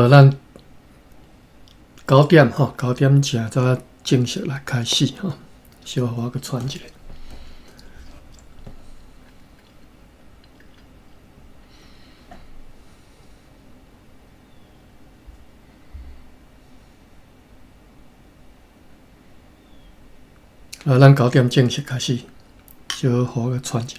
咱9点吼，9点正早正式来开始吼，小可我传一下。咱9点正式开始，小可我传一下。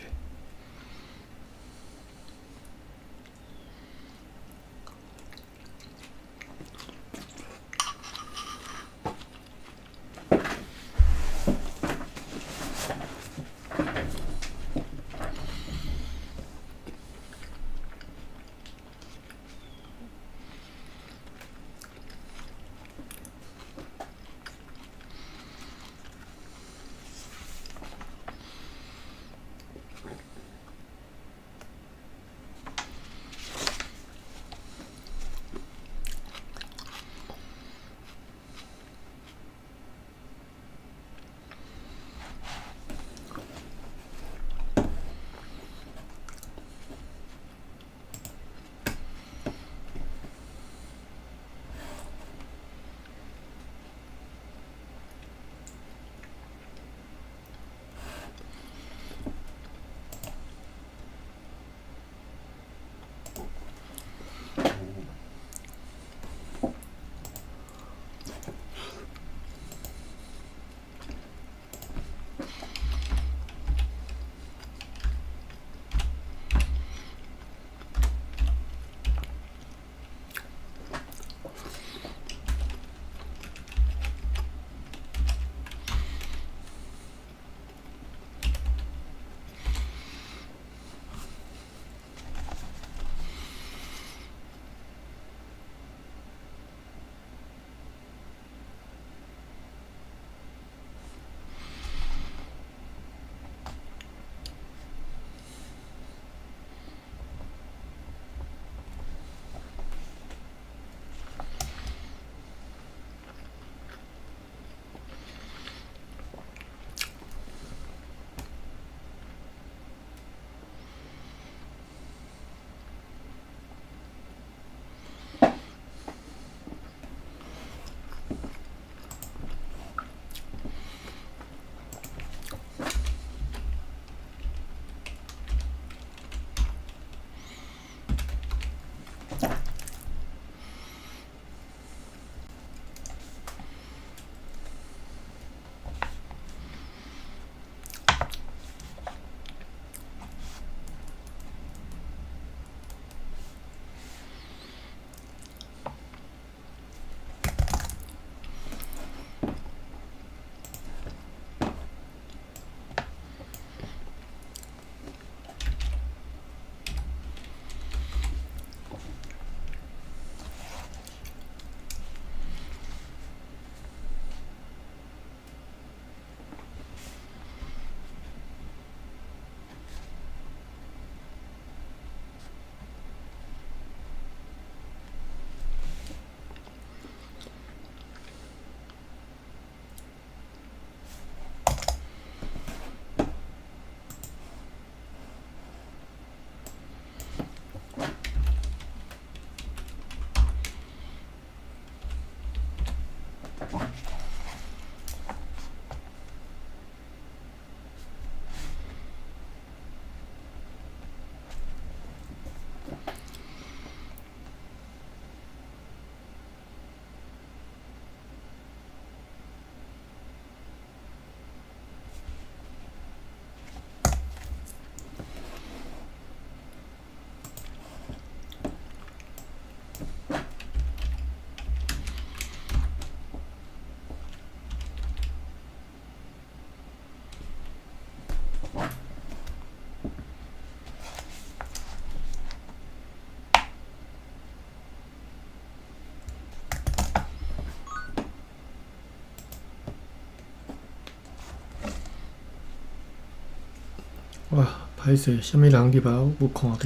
哇，歹势，啥物人入来有看到？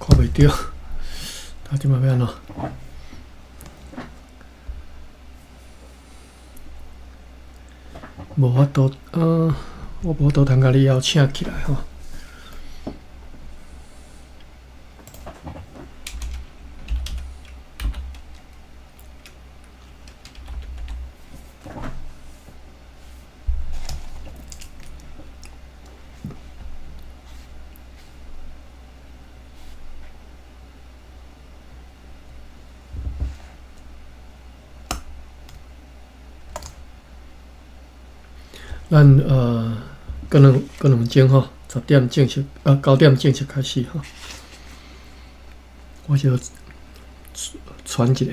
看袂到，他即摆要安怎？无法度，我无都通甲你邀请起来吼。咱过两分钟吼，10点正式9点正式开始吼。我就传一个。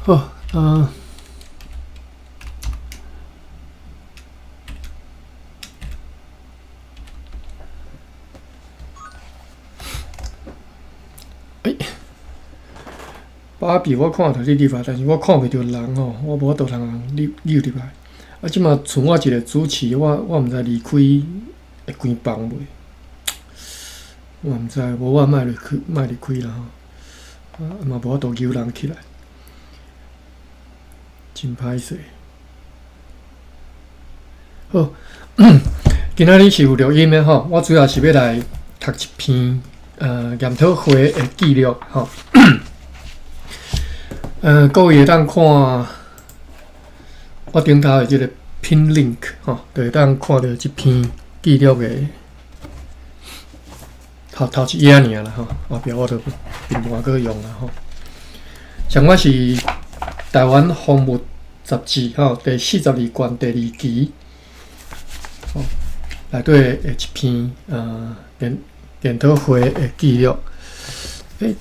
好，芭比我看到你入来，但是我看袂到人吼，我无倒通入来。啊，即马剩我一个主持，我毋知离开会关房袂？我毋知，无我莫离开啦吼。啊，嘛无法度揪人起来，真歹势。好，今仔日是有录音的吼，我主要是要来读一篇研讨会的记录吼。各位会当看我顶头的即个 pin link 吼，就会当看到即篇记录的头一页尔啦吼，后壁我就并无搁用啦吼。像我是台湾风物杂志吼第42卷第2期吼内底的一篇研讨会的记录。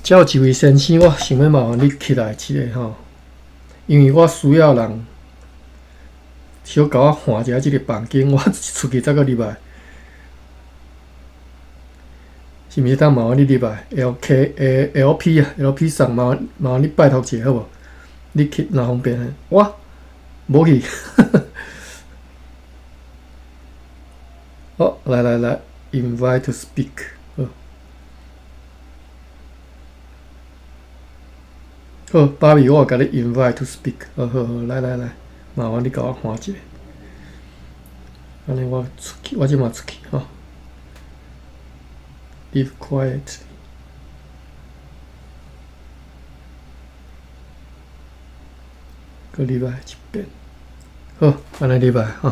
只有一位先生，我想要麻烦你起来一下吼，因为我需要人小甲我换一下即个房间，我出去再搁入来，是毋是当麻烦你入来 ？LP 啊 ，LP 送麻烦你拜托一下好无？你去哪方便？我无去。好，来 ，invite to speak。好，芭比，我甲你 invite to speak。好，来，麻烦你甲我换一下。安尼我出去，我即马出去吼。Live quietly。搁入来一遍。好，安尼入来吼。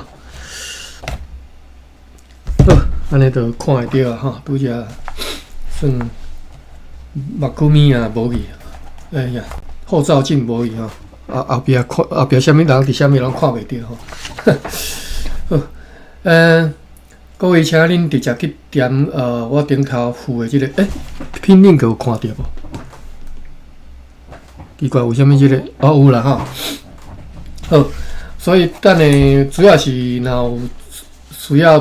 好，安尼就看会到啊吼，拄则算目睭面啊无去。哎呀！后照镜无去吼，后壁啥物人伫啥物人看袂到吼。好，各位请恁直接去点我顶头附的即个拼link有看到无？奇怪，为什么即个有啦吼。好，所以等下主要是若有需要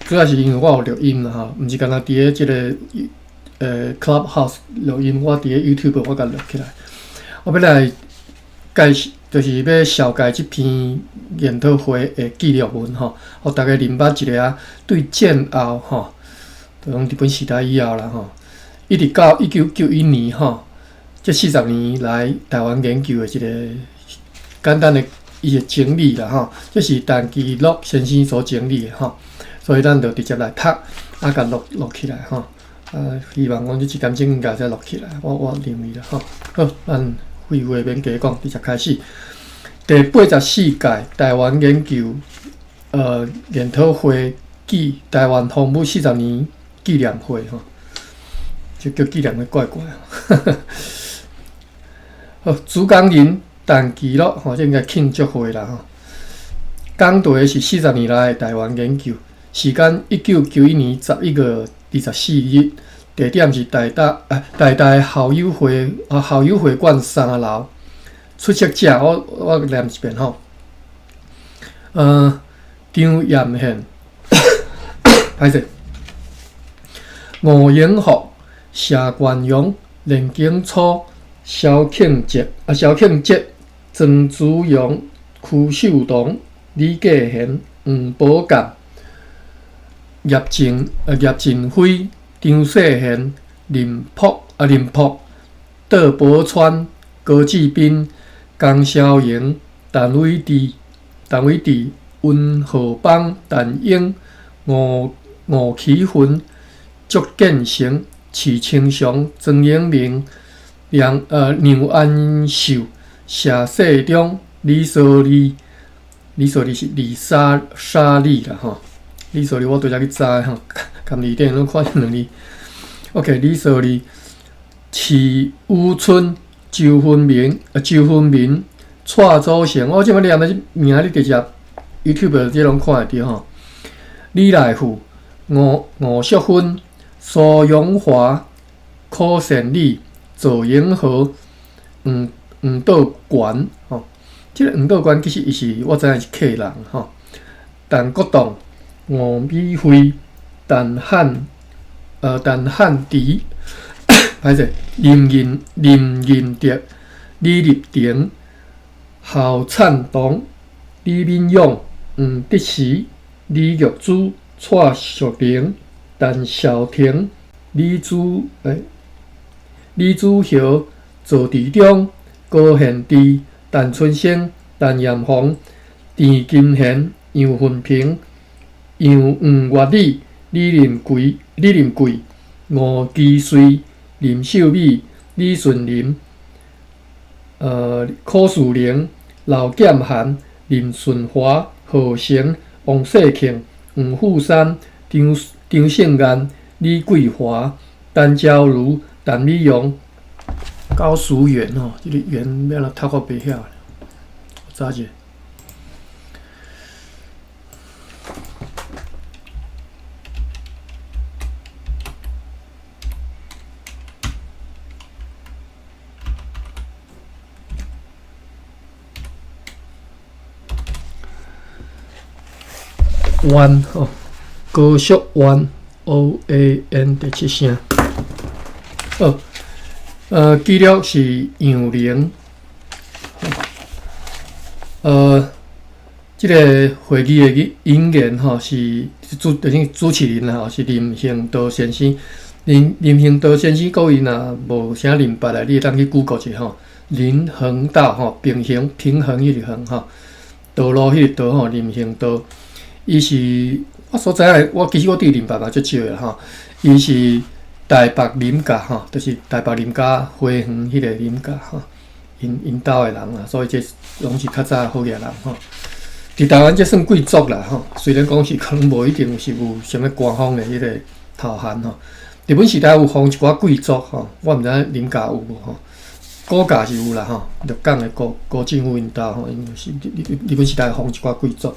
主要是因为我有录音啦吼，毋是干那伫咧即个Clubhouse 录音，我伫咧 YouTube 我甲录起来。我要来介绍，就是要小介即篇研讨会的记录文吼，互大家明白一下啊。对战后吼，就讲日本时代以后啦吼，一直到1991年吼，这40年来台湾研究的一个简单的伊的整理啦吼，这是陈其禄先生所整理的吼，所以咱就直接来读，甲录起来吼。希望讲这一点钟应该才录起来，我认为啦吼。好，咱废话免加讲，直接开始。第84届台湾研究研讨会暨台湾风物40年纪念会吼，就叫纪念会怪怪啊。好，主讲人陈其禄吼，这应该庆祝会啦吼。讲题是40年来的台湾研究，时间1991年11月24日，地点是台大校友会馆3楼。出席者我念一遍吼，张彦宪，歹势，吴永福、谢冠荣、连景初、萧庆哲、曾子荣、屈秀彤、李继贤、黄宝干、叶振辉、张世贤、林朴、窦伯川、高志斌、江小莹、陈伟志、温浩邦、陈英、吴启芬、祝建成、许清祥、曾永明、梁安秀、谢世忠、李淑丽是李莎丽啦吼，李淑丽我对遮去查吼，含字典拢看两字。OK， 李淑丽、徐武春、周芬明、蔡祖成，我即摆念的名你直接 YouTube 即拢看会到吼。李来富、吴淑芬、苏永华、柯善礼、左永和、黄道官吼。即个黄道官其实伊是我知影是客人吼。陈国栋、吴美惠、陈汉迪，歹势，林仁德、李立庭、郝灿东、李敏勇、黄德时、李玉珠、蔡淑玲、陈小婷、李子豪、赵志忠、高宪志、陈春生、陈彦宏、田金贤、杨训平、杨月丽、李林贵、吴基瑞、林秀美、李顺林、柯树玲、刘建涵、林顺华、何成、王世庆、黄富山、张胜安、李桂华、陈昭如、陈美容、高淑媛吼，这个媛要来读我袂晓，查者。弯吼，高速弯 ，OAN 第7声。记录是杨玲。这个会议的引言吼是主持人吼是林兴道先生。林兴道先生各位若无啥认捌的，你会当去 Google 一下吼。林恒道吼，平衡迄个衡吼，道路迄个道吼，林兴道。伊是我所知影，其实我对林北嘛足少诶吼。伊是台北林家吼，就是台北林家花园迄个林家吼，因兜诶人啊，所以这拢是较早好嘢人吼。伫台湾这算贵族啦吼，虽然讲是可能无一定是有啥物官方诶迄个头衔吼。日本时代有封一寡贵族吼，我毋知影林家有无吼。古家是有啦吼，鹿港诶高政府因兜吼，因为是日本时代封一寡贵族。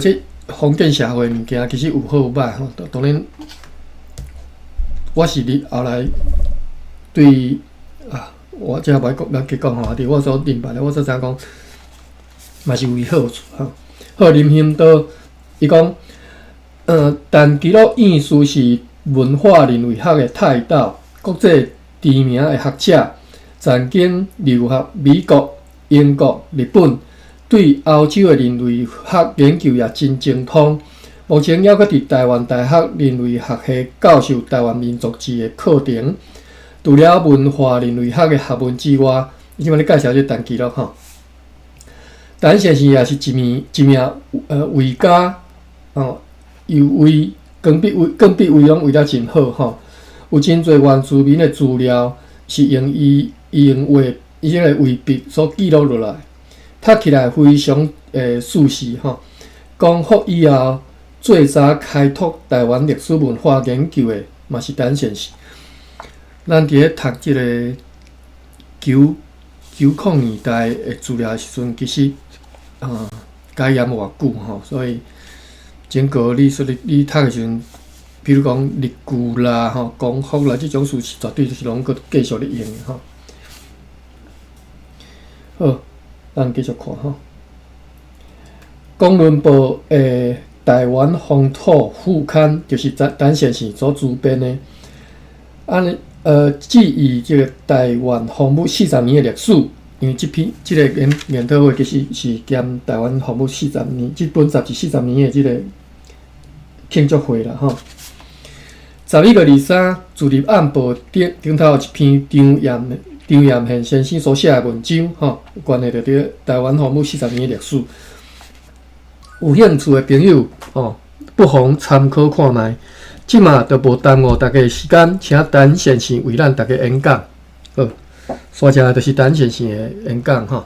这封建社会物件其实有好有歹吼。当然，我是后来对我这袂讲吼，伫我所明白的，我所知影讲，嘛是有伊好处吼。好，林兴道伊讲，陈其禄院士是文化人类学的泰斗，国际知名的学者，曾经留学美国、英国、日本。对欧洲的人类学研究也真精通，目前还佫伫台湾大学人类学系教授台湾民族志的课程。除了文化人类学的学问之外，伊即摆咧介绍即陈其乐吼。陈先生也是一名画家哦，又更比为拢为了真好吼。有真侪原住民的资料是用伊即个画笔所记录落来，读起来非常舒适吼。光复以后，最早开拓台湾历史文化研究的嘛是陈先生。咱伫咧读即个90年代的资料的时阵，其实解严偌久吼，所以整个你读的时阵，比如讲日据啦、光复啦，即种事是绝对就是拢搁继续咧用的吼。好，咱继续看吼。公论报诶，台湾风土副刊就是陈先生所主编的。记忆这个台湾防务40年的历史，因为这个研讨会其实是兼台湾防务40年，这本杂志40年的这个庆祝会啦吼。11月23，自立案报顶头有一篇张彦宪先生所写的文章吼，有关系到这台湾防务40年的历史。有兴趣的朋友哦，不妨参考看卖。即马就无耽误大家的时间，请陈先生为咱大家演讲。好，所讲就是陈先生的演讲吼，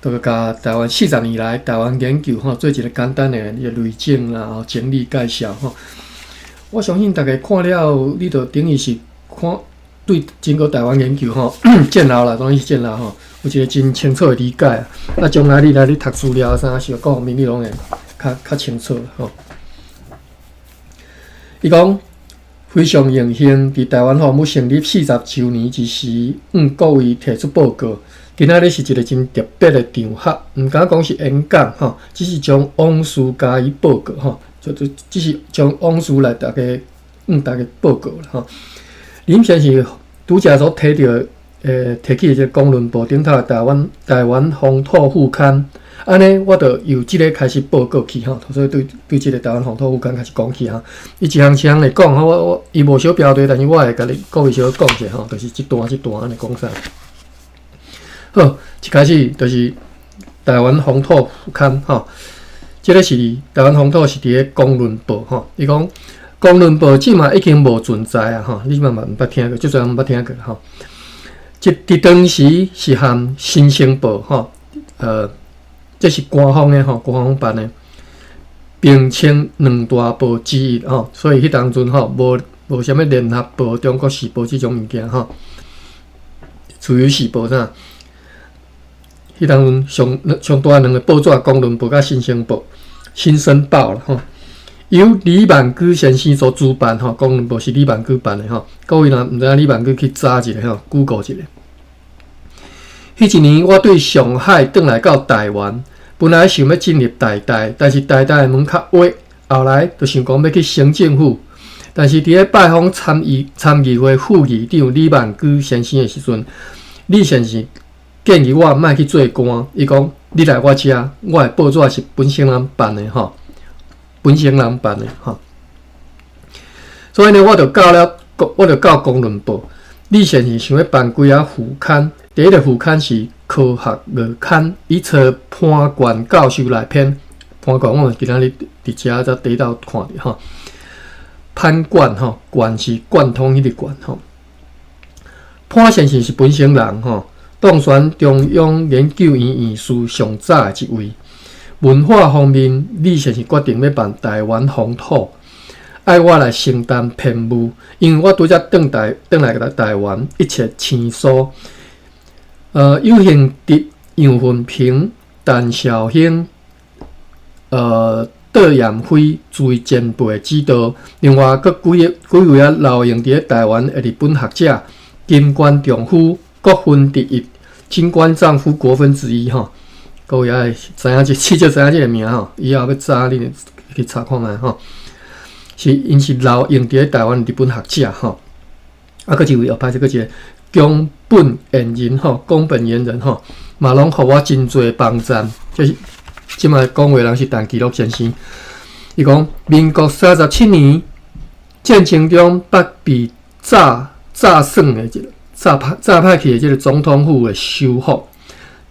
都甲台湾40年来台湾研究吼做一个简单的类整啦、整理介绍吼。我相信大家看了，你就等于是看对整个台湾研究吼建立啦，当然是建立吼，有一个真清楚的理解啊。啊，将来你读资料啥是各方面你拢会较清楚吼。伊讲非常荣幸，伫台湾防务成立40周年之时，各位提出报告。今仔日是一个真特别的场合，毋敢讲是演讲吼，只是将往事加以报告吼，只是将往事来大家报告啦吼。林先生拄则所提到提起这公论报顶头的台湾风土副刊。安尼，我就由即个开始报告起吼，所以对即个台湾风土副刊开始讲起吼。伊一项来讲吼，我伊无小标题，但是我会甲你各位小讲者吼，就是一段安尼讲啥。好，一开始就是台湾风土副刊吼，即个是台湾风土是伫咧公论报吼。伊讲公论报即嘛已经无存在啊吼，你嘛毋捌听过，就算毋捌听过吼。伫当时是含新生报吼，这是官方的吼，官方办的，并称两大报之一吼，所以迄当阵吼无啥物联合报、中国时报即种物件吼，自由时报啥，迄当阵上大两个报纸，公论报甲新生报、新生报啦吼，由李万居先生所主办吼，公论报是李万居办的吼，各位若毋知影李万居去查一下吼 ，Google 一下。迄一年我对上海转来到台湾。本来想要进入台大，但是台大的门较歪，后来就想讲要去省政府。但是伫咧拜访参议会副议长李万居先生的时阵，李先生建议我莫去做官，伊讲你来我遮，我的报纸是本省人办的吼，本省人办的吼。所以呢，我就到公论报。李先生想要办几啊副刊，第一个副刊是科学月刊，以册潘冠教授来编。潘冠我今仔日伫遮才第一道看着吼。潘冠吼，冠是贯通迄个冠吼。潘先生是本省人吼，当选中央研究院院士上早的一位。文化方面，李先生决定要办台湾风土。爱我来承担编务，因为我拄则转来台湾，一切清疏。有幸得杨文平、陈绍兴、戴彦辉诸位前辈指导，另外佫几位留用伫台湾的日本学者，金冠丈夫国分第一，金冠丈夫国分之一吼。各位也知影至少知影这个名吼，以后要查你去查看卖吼。因是留用伫台湾日本学者吼，佫一位拍一个宫本彦人吼，宫本彦人吼，嘛拢互我真侪帮赞。就是即卖讲话人是陈其乐先生，伊讲民国37年战争中北被炸算的炸派去的这个总统府的首府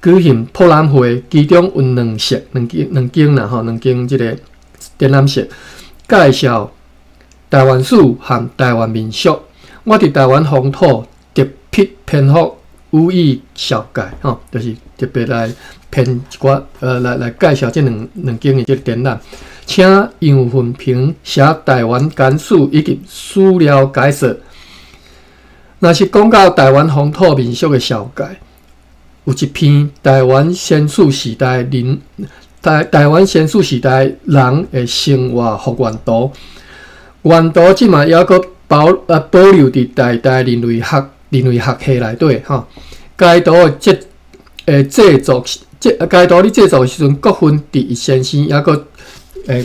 举行博览会，其中有两间啦吼，两间这个展览室介绍台湾史和台湾民俗。我伫台湾风土特别篇幅予以小介吼，就是特别来编一寡来介绍这两间的这个展览。请杨文平写台湾简史以及史料解说。若是讲到台湾风土民俗的小介，有一篇台湾先史时代台湾先史时代人的生活复原图。原图即嘛还阁保留伫台大人类学系内底吼。该图的制作，该图咧制作时阵，郭芬第先生还阁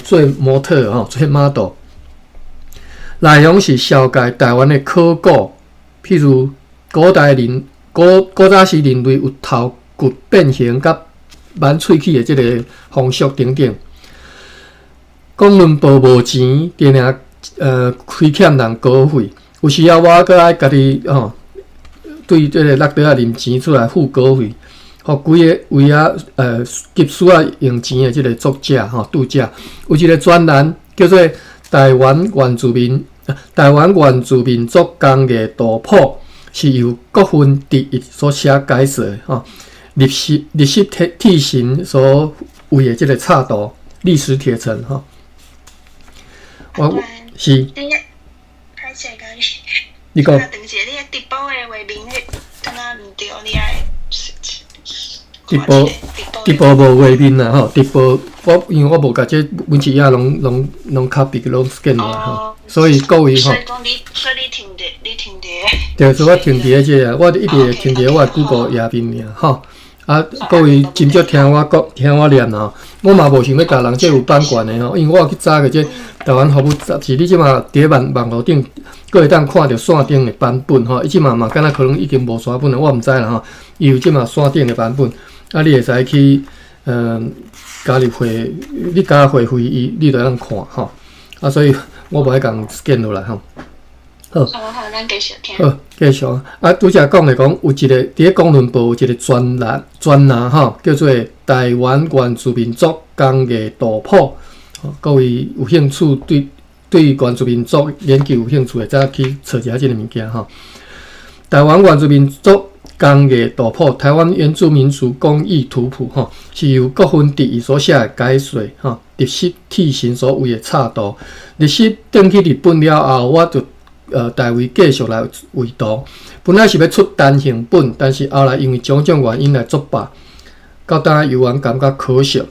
做模特吼，做 model。内容是小介台湾的考古，譬如古早时人类有头骨变形甲满喙齿的即个风俗等等。讲论部无钱，定定亏欠人稿费，有时啊，我搁爱家己吼，对即个落地啊，啉钱出来付稿费，互规个位啊急需要用钱的即个作者吼度假，有一个专栏叫做台湾原住民族工艺图谱，是由郭芬迪所写解说的吼，历史铁神所为的即个插图，历史铁层吼。我是。你讲。长一个你个直播的画面，敢若毋对，你爱。直播无画面啦吼，直播因为我无甲这文字页拢 copy 拢 scan 啦吼，所以各位吼。所以讲所以你停伫。对，所以我停伫即个，我一直停伫我 Google 页面尔吼。啊，各位真少听我念吼，我嘛无想要甲人这有版权的吼，因为我去查个这台湾服务杂志，你即马伫网络顶，阁会当看到线顶的版本吼，伊即嘛敢若可能已经无刷本了，我毋知啦吼。伊有即马线顶的版本，啊，你会使去加入会，你加会费你就通看吼。啊，所以我无爱共 scan 落来吼。好，咱继续听。好，继续啊！拄则讲的讲，有一个伫咧公论部有一个专栏吼，叫做《台湾原住民族工艺图谱》。各位有兴趣对原住民族研究有兴趣的，再去找一下这个物件吼。台湾原住民族工艺图谱，台湾原住民族工艺图谱吼，是由郭芬迪所写的解说吼，历史铁神所为的插图。历史转去日本了后，我就代为继续来绘图，本来是要出单行本，但是后来因为种种原因来作罢，到当有人感觉可惜。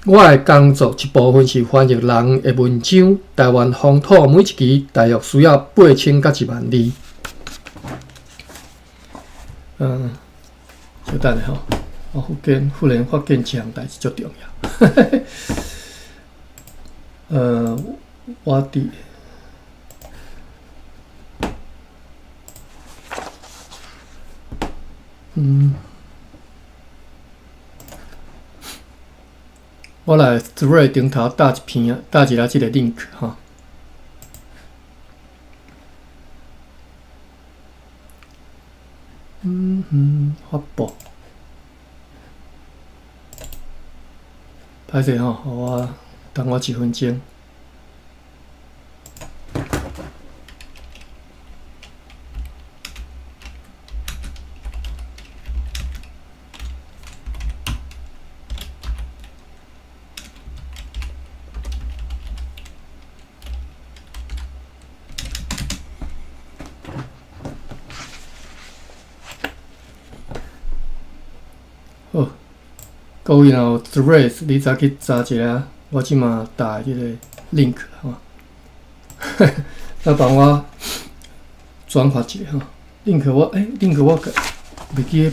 我的工作一部分是翻译人的文章，台湾风土每一期大约需要8000到10000字。稍等下吼，忽然发现一项代志足重要。我伫。我来 Thread 顶头搭一个这个 link 哈。发布。歹势吼，互我等我1分钟。好，各位若有 Threads， 你早去查一下，我即马打即个 link 吼，来帮我转发一下吼。link 我link 我袂记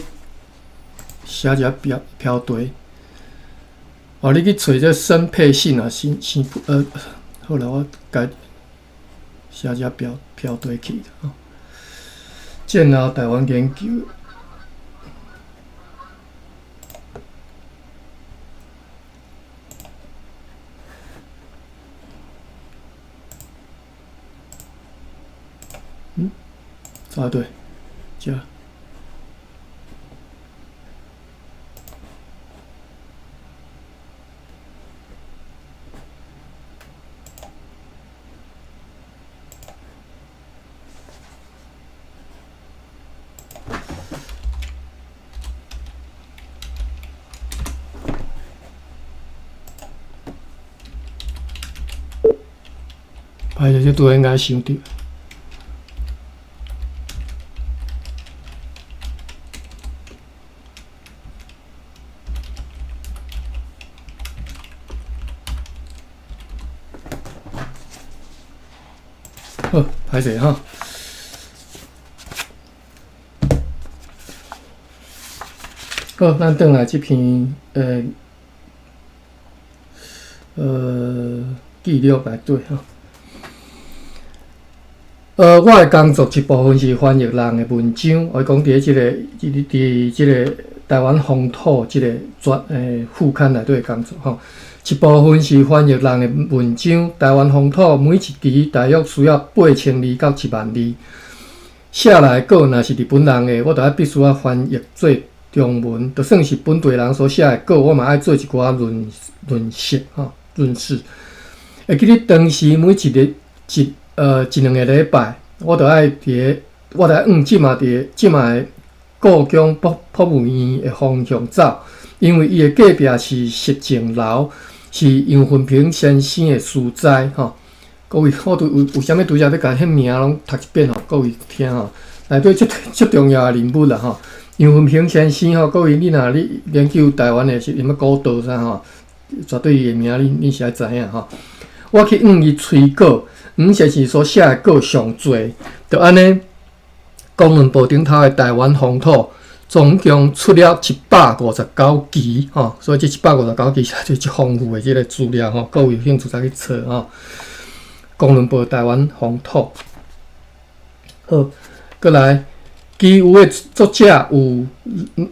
写一下标题。哦，你去找这生配信啊，后来我改写一下标题去吼。建lau台湾研究。查对，这歹势，这拄应该想到。好，歹势哈。好，咱转来这篇记录来对哈。我的工作一部分是翻译人的文章，我讲伫即个台湾风土即个副刊内底的工作吼。一部分是翻译人的文章，台湾风土每一期大约需要8000字到10000字。写来稿若是日本人的，我就必须翻译做中文，就算是本地人所写的稿，我嘛爱做一寡论述吼，论述。会记得当时每一两个礼拜，我就爱即嘛的故宫博物院的方向走，因为伊的隔壁是实景楼，是杨云平先生的所在吼。各位，我有啥物拄则要甲迄名拢读一遍吼，各位听吼。内底最重要的人物啦吼，杨云平先生吼，各位你研究台湾的是什么古道啥吼，绝对伊的名你是爱知影吼。我去伊催稿，先生所写的稿上多，就安尼。公文部顶头的台湾风土总共出了159期吼，所以这159期是最丰富的这个资料吼，各位有兴趣再去查吼。公文部台湾风土，好，过来，其余的作者有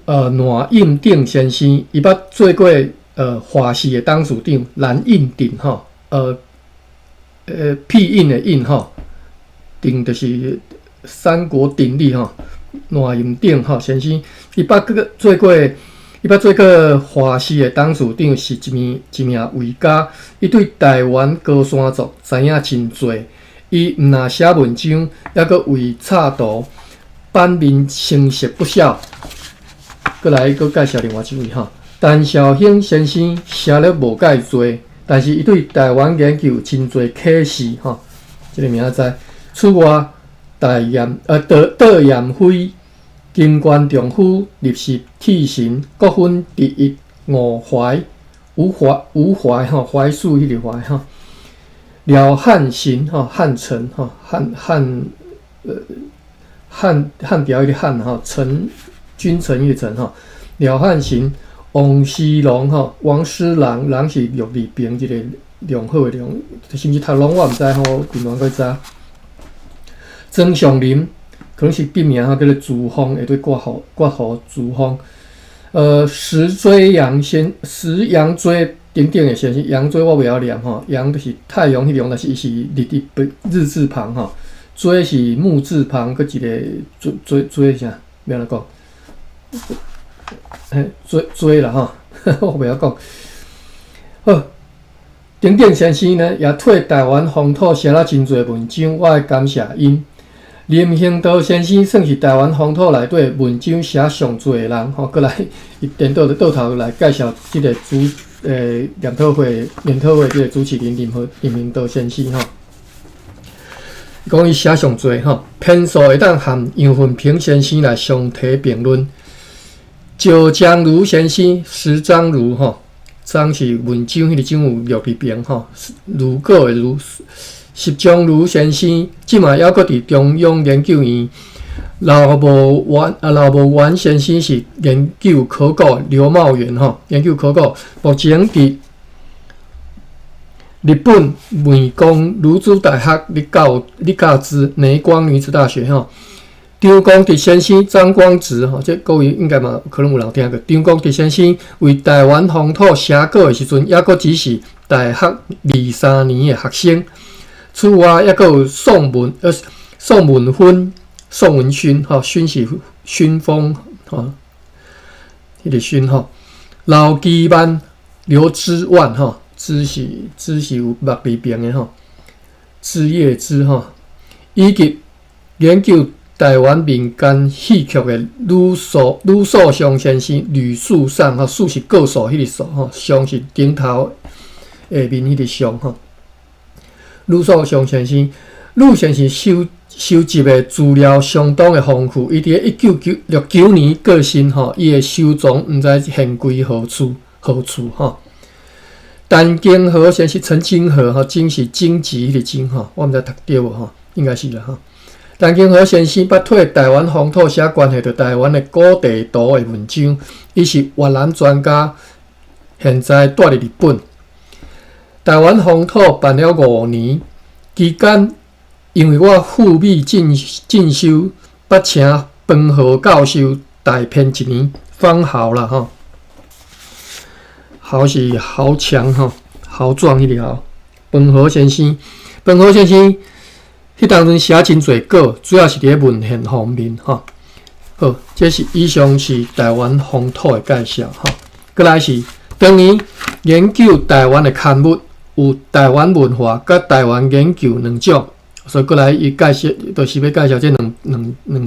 赖应鼎先生，伊捌做过华视的董事长蓝应鼎吼，屁印的印吼，鼎就是三国鼎立吼，赖应鼎吼先生，伊捌做过华视的董事长，是一名伟家。伊对台湾高山族知影真多。伊毋但写文章，还阁为插图版面成色不少。过来，佫介绍另外一位吼，陈绍兴先生写了无介多，但是伊对台湾研究真多启示吼。这个名仔知。此外，德严辉。金冠丈夫立誓替神，国分第一吴怀吼，怀素迄个怀吼，廖汉行吼，汉臣吼，汉朝迄个汉吼，君臣一个臣吼，廖汉行，王思龙吼，王思郎，人是玉字边一个良好的良，是毋是读拢我毋知吼，平常佫知。曾祥林。可能是笔名叫做朱峰，会对挂号朱峰。石杨锥顶顶的先生，杨锥我袂晓念吼，杨就是太阳迄种，但是伊是日字旁吼，锥是木字旁，佮一个锥啥？要安怎讲？锥啦吼，我袂晓讲。好，顶顶先生呢，也替台湾风土写了真侪文章，我爱感谢因。林兴道先生算是台湾风土内底文章写上多的人，吼，过来伊颠倒头来介绍即个研讨会即个主持人林兴道先生吼，讲伊写上多吼，篇数会当含杨云平先生来相提并论。赵江如先生、石章如吼，章是文章迄个章有玉字边吼，如果的如。石章如先生，即卖还阁伫中央研究院。刘无元先生是研究考古，刘茂元吼研究考古，目前伫日本美工卢珠大学立教之美光女子大学吼。张光直先生、张光直吼，这各位应该嘛可能有人听过。张光直先生为台湾风土写稿的时阵，还阁只是大学2、3年的学生。此外，还阁有宋文勋吼，勋是勋风吼，迄个勋吼，刘基万、刘之万吼，之是有木字边的吼，枝叶之吼，以及研究台湾民间戏曲的吕素湘先生，吕素上吼，素是个数迄个数吼，湘是顶头下面迄个湘吼。吕素尚先生，吕先生收集的资料相当的丰富。伊伫1969年过身吼，伊的收藏毋知现归何处吼。陈金河先生，陈金河吼，金是荆棘的荆吼，我毋知读对无吼，应该是啦吼。陈金河先生捌替台湾风土写关系到台湾的古地图的文章，伊是越南专家，现在住伫日本。台湾风土办了5年，期间因为我赴美进修，捌请邦和教授代编1年，方豪啦吼，豪是豪强吼，豪壮迄个豪。邦和先生迄当阵写真侪稿，主要是伫文献方面吼。好，这是以上是台湾风土的介绍吼。过来是当年研究台湾的刊物，有台湾文化甲台湾研究2种，所以过来伊介绍，就是要介绍这两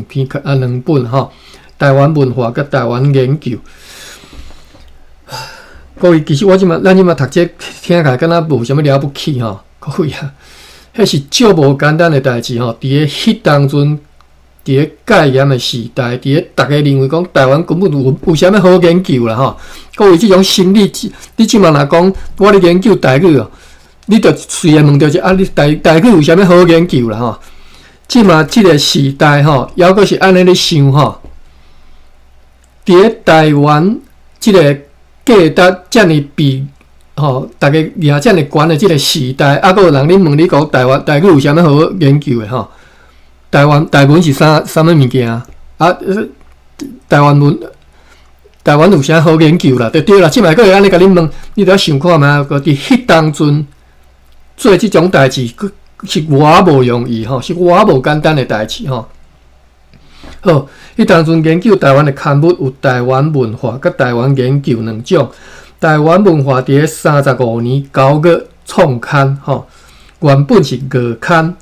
篇2本吼。台湾文化甲台湾研究。各位，其实咱即马读这听起来敢若无啥物了不起吼，各位啊。迄是足无简单的代志吼！伫个迄当阵，伫个戒严的时代，伫个大家认为讲台湾根本有啥物好研究啦吼！各位，即种心理，你即马若讲我咧研究台语哦，你着随便问着一你台语有啥物好研究啦吼！即马即个时代吼，抑阁是安尼咧想吼，伫个台湾即个价值遮尔比。吼，大家掠遮尔悬的即个时代，还阁有人咧问你讲台语有啥物好研究的吼？台文是啥物物件啊？台湾有啥好研究啦？对啦，即摆阁会安尼甲你问，你着想看觅，伫迄当阵做即种代志，是偌无容易吼，是偌无简单的代志吼。好，迄当阵研究台湾的刊物有台湾文化甲台湾研究2种。台湾文化伫个35年9月创刊，吼，原本是月刊，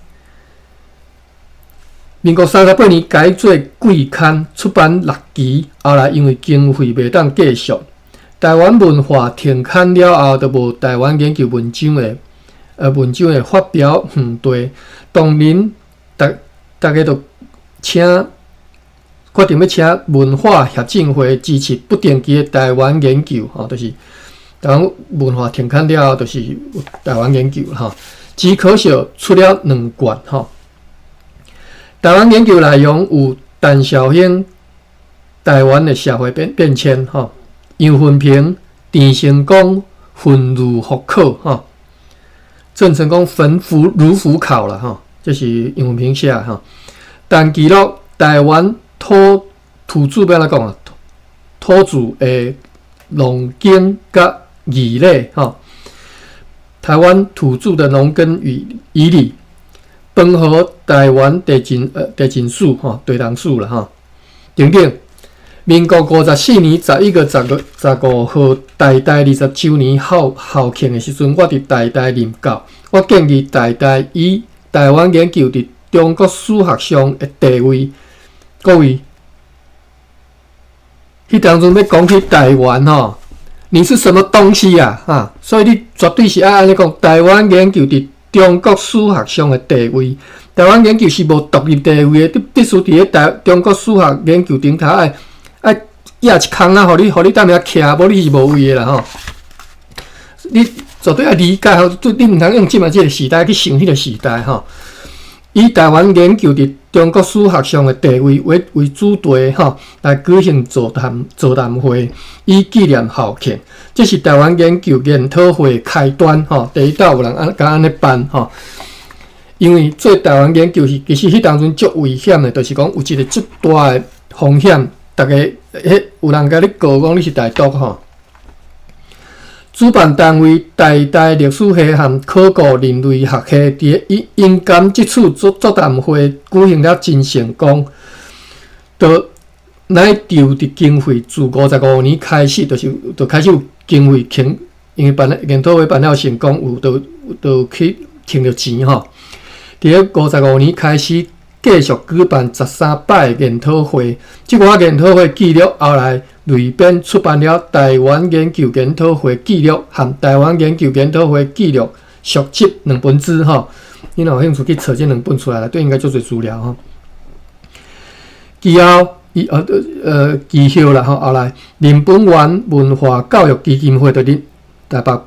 民国38年改做季刊，出版6期，后来因为经费袂当继续，台湾文化停刊了后，就无台湾研究文章的发表园地。当年大家就决定要请文化协进会支持不定期的台湾研究，吼，就是台湾文化停刊了后，就是台湾研究吼。只可惜出了2卷吼。台湾研究内容有陈小兴台湾的社会变迁吼，杨文平、郑成功坟如复考吼，郑成功坟如复考啦吼，这是杨文平写吼。但记录台湾土著要安怎讲啊？土著的农耕甲仪礼吼，台湾土著的农耕与仪礼，邦和台湾地震史吼，地动史啦吼，等等。民国54年11月15号，台大20周年校庆的时阵，我伫台大任教，我建议台大以台湾研究伫中国史学上的地位。各位，迄当阵要讲起台湾吼，你是什么东西啊？所以你绝对是安尼讲，台湾研究伫中国史学上的地位，台湾研究是无独立地位的，你必须伫个中国史学研究顶头爱压一空啊，互你踮遐徛，无你是无位的啦吼。你绝对要理解吼，你毋通用即摆即个时代去想迄个时代吼。以台湾研究伫中国史学上的地位为主题吼，来举行座谈会，以纪念校庆。这是台湾研究研讨会开端吼，第一道有人安尼办吼。因为做台湾研究其实迄当阵足危险的，就是讲有一个足大的风险，大家有人甲你告讲你是台独吼。主办单位台大历史系和考古人类学系伫因感即次座谈会举行了真成功，就乃筹的经费自55年开始，就开始有经费倾，因为研讨会办了成功，就去倾着钱吼。伫个55年开始，继续举办13摆研讨会，即个研讨会记录后来类编出版了《台湾研究研讨会记录》和《台湾研究研讨会记录》续集2本书哈，你若有兴趣去找这2本出来，对应该做侪资料哈。其后其后啦吼，后来林本源文化教育基金会的台北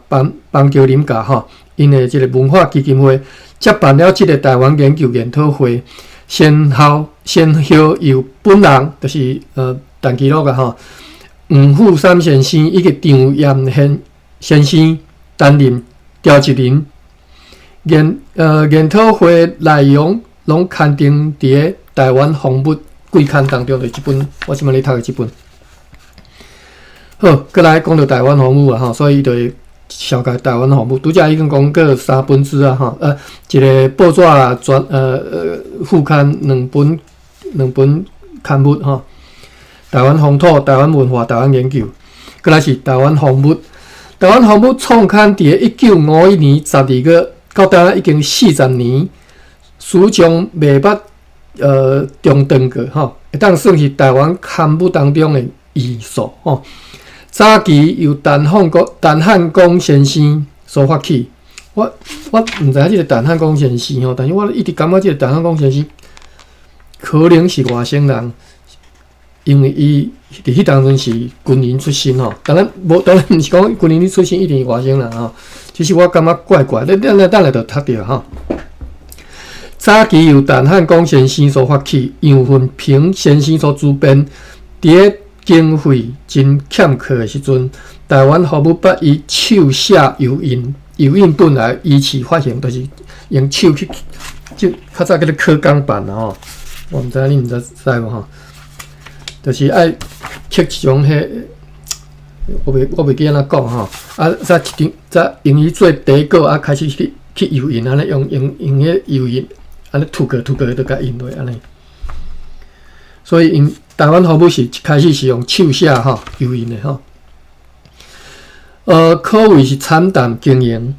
邦桥林家吼，因的这个文化基金会接办了这个台湾研究研讨会，先后由本人就是陈其禄个吼，黄富三先生以及张彦先生担任召集人。研讨会内容拢刊登伫台湾风物季刊当中的一本，我即摆咧读的一本。好，过来讲到台湾风物啊吼，所以就会小解台湾风物。拄则已经讲过3本书啊吼，一个报纸副刊2本刊物吼，台湾风土、台湾文化、台湾研究，过来是台湾风物。台湾风物创刊伫1951年12月。到台湾已经40年，史上未捌中断过吼，会当算是台湾刊物当中的艺术吼。早期由陈汉公先生所发起，我毋知影即个陈汉公先生吼，但是我一直感觉即个陈汉公先生可能是外省人，因为伊伫迄当阵是军人出身吼。当然毋是讲军人出身一定是外省人吼。其实我感觉怪怪，咱来就读着哈。早期由陈汉公先生所发起，杨文平先生所主编，伫经费真欠缺的时阵，台湾服务把伊手写油印本来依次发行，就是用手去，就较早叫做刻钢板啦吼。我毋知影你毋知无吼，就是爱刻一种迄。我袂记安怎讲吼，再用伊做底稿，开始去油印，安尼用迄油印，安尼涂个就甲印落安尼。所以因台湾服务是一开始是用手写吼油印的吼。可谓是惨淡经营。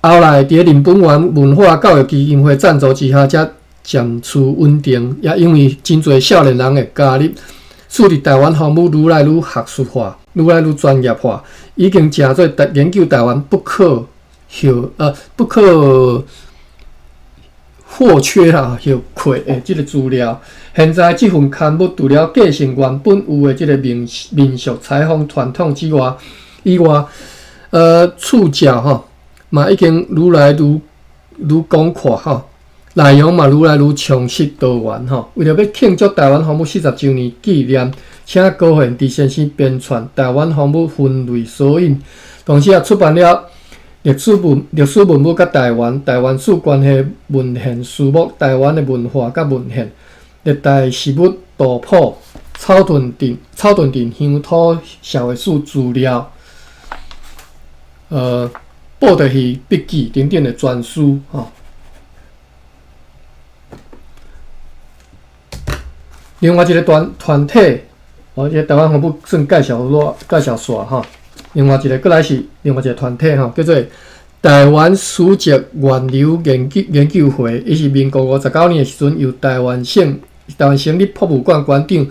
后来伫林本源文化教育基金会赞助之下，才渐趋稳定，也因为真侪少年人的加入。使得台湾风物愈来愈学术化，愈来愈专业化，已经成做研究台湾不可或缺啦或缺的这个资料。现在这份刊物除了继承原本有的这个民俗采风传统以外，触角吼嘛已经愈来愈广阔吼。内容嘛愈来愈充实多元吼，为了要庆祝台湾风物40周年纪念，请高贤治先生编撰台湾风物分类索引，同时也出版了历史文物甲台湾史关系文献书目、台湾的文化甲文献、历代事物图谱、草屯镇乡土社会史资料，报道戏笔记等等的专书吼。另外一个团体，这台湾风物算介绍煞哈。另外一个，过来是另外一个团体哈，叫做台湾史籍源流研究会。伊是民国59年的时阵，由台湾省立博物馆馆长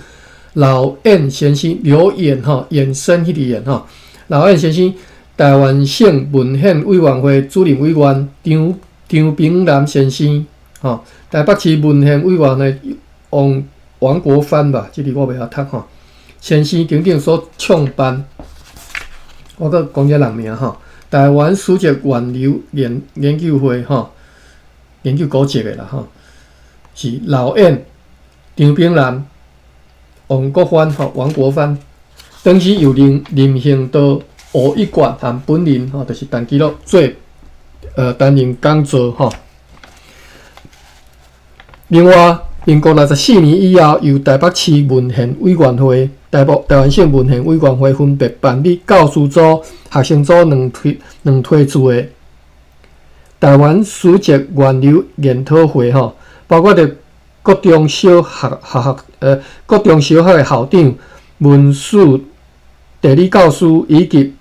老燕先生衍生迄个衍哈。老燕先生，台湾省文献委员会主任委员张炳南先生，台北市文献委员会王国藩吧，这里我袂晓读吼。先生等等所创办，我搁讲一人名吼。台湾史籍源流研究会吼，研究古籍的啦吼，是老燕、张炳南、王国藩王国藩，当时由林行道、吴一贯和本人吼，就是陈其禄做担任讲座吼。另外，民国64年以后，由台北市文献委员会、台湾省文献委员会分别办理教师组、学生组两推出的台湾史籍源流研讨会吼，包括着各中小学的校长、文史地理教师以及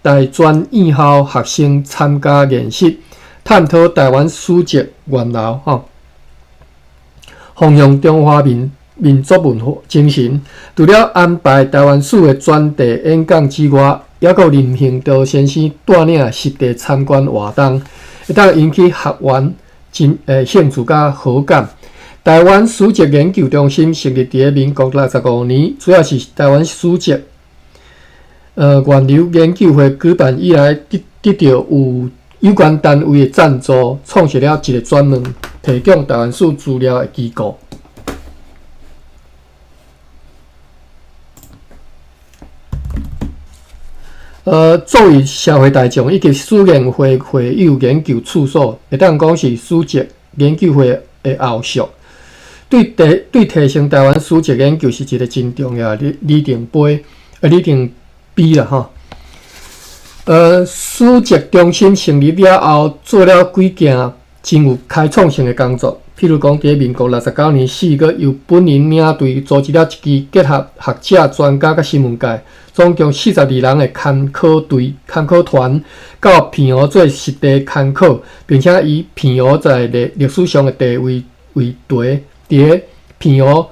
大专院校学生参加研习，探讨台湾史籍源流吼。弘扬中华民族文化精神，除了安排台湾史的专题演讲之外，也有任性赵先生带领实地参观活动，会当引起学员兴趣甲好感。台湾史籍研究中心成立伫民国65年，主要是台湾史籍源流研究会举办以来，得到有关单位的赞助，创设了一个专门提供台湾史资料的机构。作为社会大众以及史研会会友研究处所，会当讲是史籍研究会的后续。对提升台湾史籍研究是一个真重要的里程碑啦吼。史籍中心成立了后，做了几件真有开创性的工作。譬如讲，伫民国69年4月，由本人领队组织了一支结合学者、专家甲新闻界，总共42人的勘考团，到澎湖做实地勘考，并且以澎湖在历史上的地位为题，伫澎湖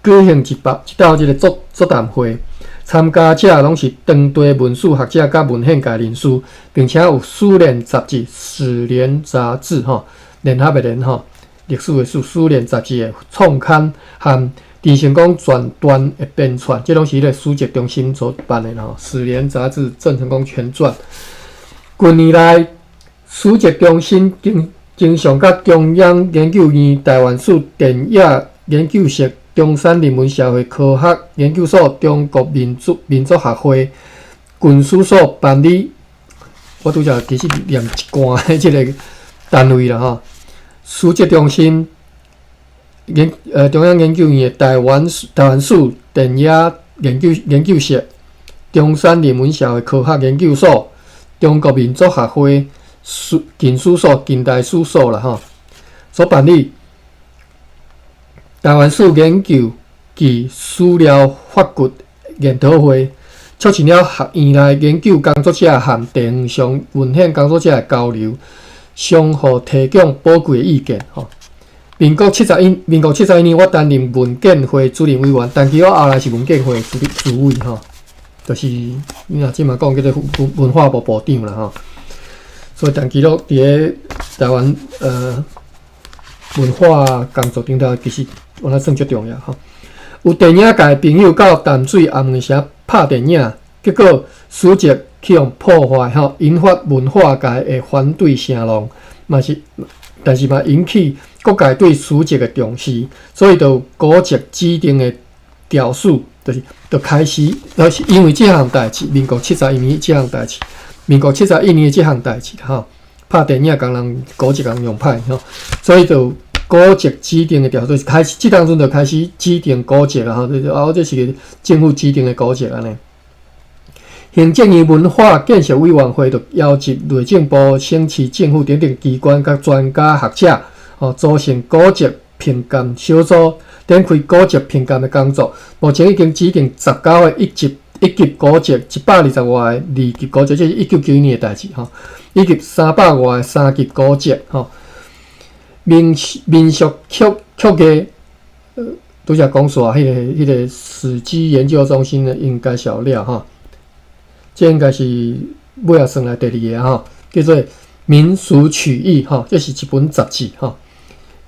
举行一道这个座谈会。参加者拢是当地文史学者甲文献界人士，并且有史联杂志、史联杂志联合的联历史的史联杂志的创刊和陈成功全段的编撰，这拢是迄个史籍中心所办的史联杂志郑成功全传。近年来，史籍中心经常甲中央研究院台湾史电影研究室、中山人文社会科学研究所、中国民族学会、军事所办理，我拄则其实念一贯的即个单位啦史籍中心中央研究院的台湾史电影研究室、中山人文社会科学研究所、中国民族学会、近史所、近代史所啦所办理。台湾史研究及史料发掘研讨会，促进了学院内研究工作者和地方上文献工作者的交流，相互提供宝贵的意见。民国71年，我担任文建会主任委员，但其我后来是文建会主委就是你若即嘛讲叫做文化部部长啦所以长期伫咧台湾文化工作顶头，其实我觉算足重要有电影界朋友到淡水暗门城拍电影，结果史籍去用破坏引发文化界的反对声浪，但是嘛引起各界对史籍的重视，所以就古籍指定的条数，就开始，因为这项代志，民国71年这项代志，拍电影共人古籍共用歹所以就古籍指定的条数开始，即当阵就开始指定古籍啦这是个政府指定的古籍安尼。行政院文化建设委员会就邀集内政部、省市政府等等机关甲专家学者组成古籍评鉴小组，展开古籍评鉴的工作。目前已经指定19个一级古籍，120外的2级古籍，这是1991年的代志以及300外的3级古籍民俗曲艺，拄则讲说迄个史基研究中心的应该小料这应该是尾仔算来第2个叫做《民俗曲艺》这是一本杂志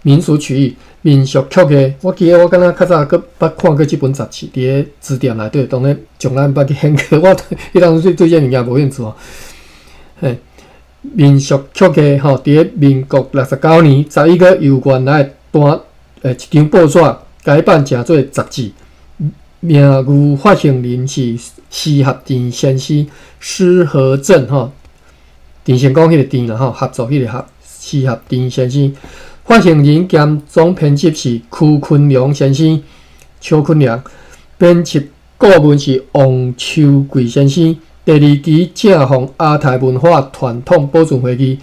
民俗曲艺、民俗曲艺，我记得我敢若较早捌看过这本杂志，伫咧字典内底，当然从来毋捌去研究，我迄当时对这物件无兴趣民俗曲艺伫咧民国69年11月，由原来一张报纸改版成做杂志，名誉发行人是施合田先生、施和正田成功迄个田啦合作迄个合，施合田先生。发行人兼总编辑是邱坤良先生，编辑顾问是王秋贵先生。第2期正逢亚太文化传统保存会议，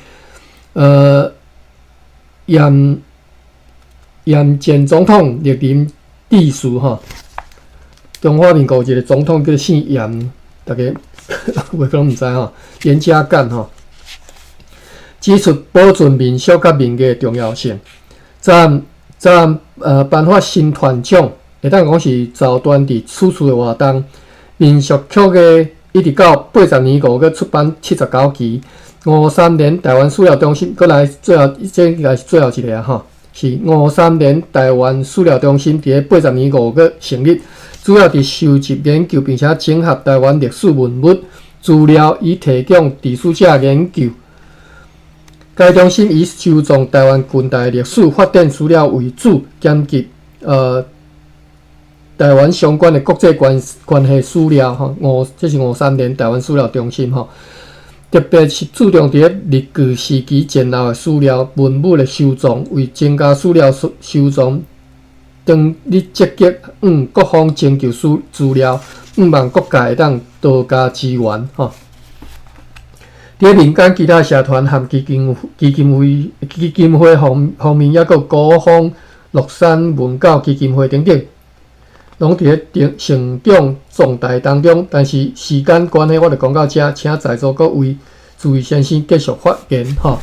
严前总统莅临致辞中华民国一个总统叫姓严，大家有可能毋知严家淦指出保存民俗甲民艺的重要性。颁发新团奖，会当讲是早端伫此处的活动。民俗曲艺一直到80年5月出版79期。53年台湾史料中心，过来最后，这应该是最后一个啊吼，是53年台湾史料中心伫80年5月成立，主要伫收集研究并且整合台湾历史文物资料，以提供历史者研究。该中心以收藏台湾近代历史发展资料为主，兼及台湾相关的国际关系史料吼。这是53年台湾史料中心吼。特别是注重伫日据时期前后的史料文物的收藏，为增加史料收藏，当你积极各方征求资料，望各界会当多加支援吼。伫民间其他社团和基金会方面，也有高峰、乐山文教基金会等等，拢伫成长壮大当中。但是时间关系，我就讲到这，请在座各位注意先生继续发言吼。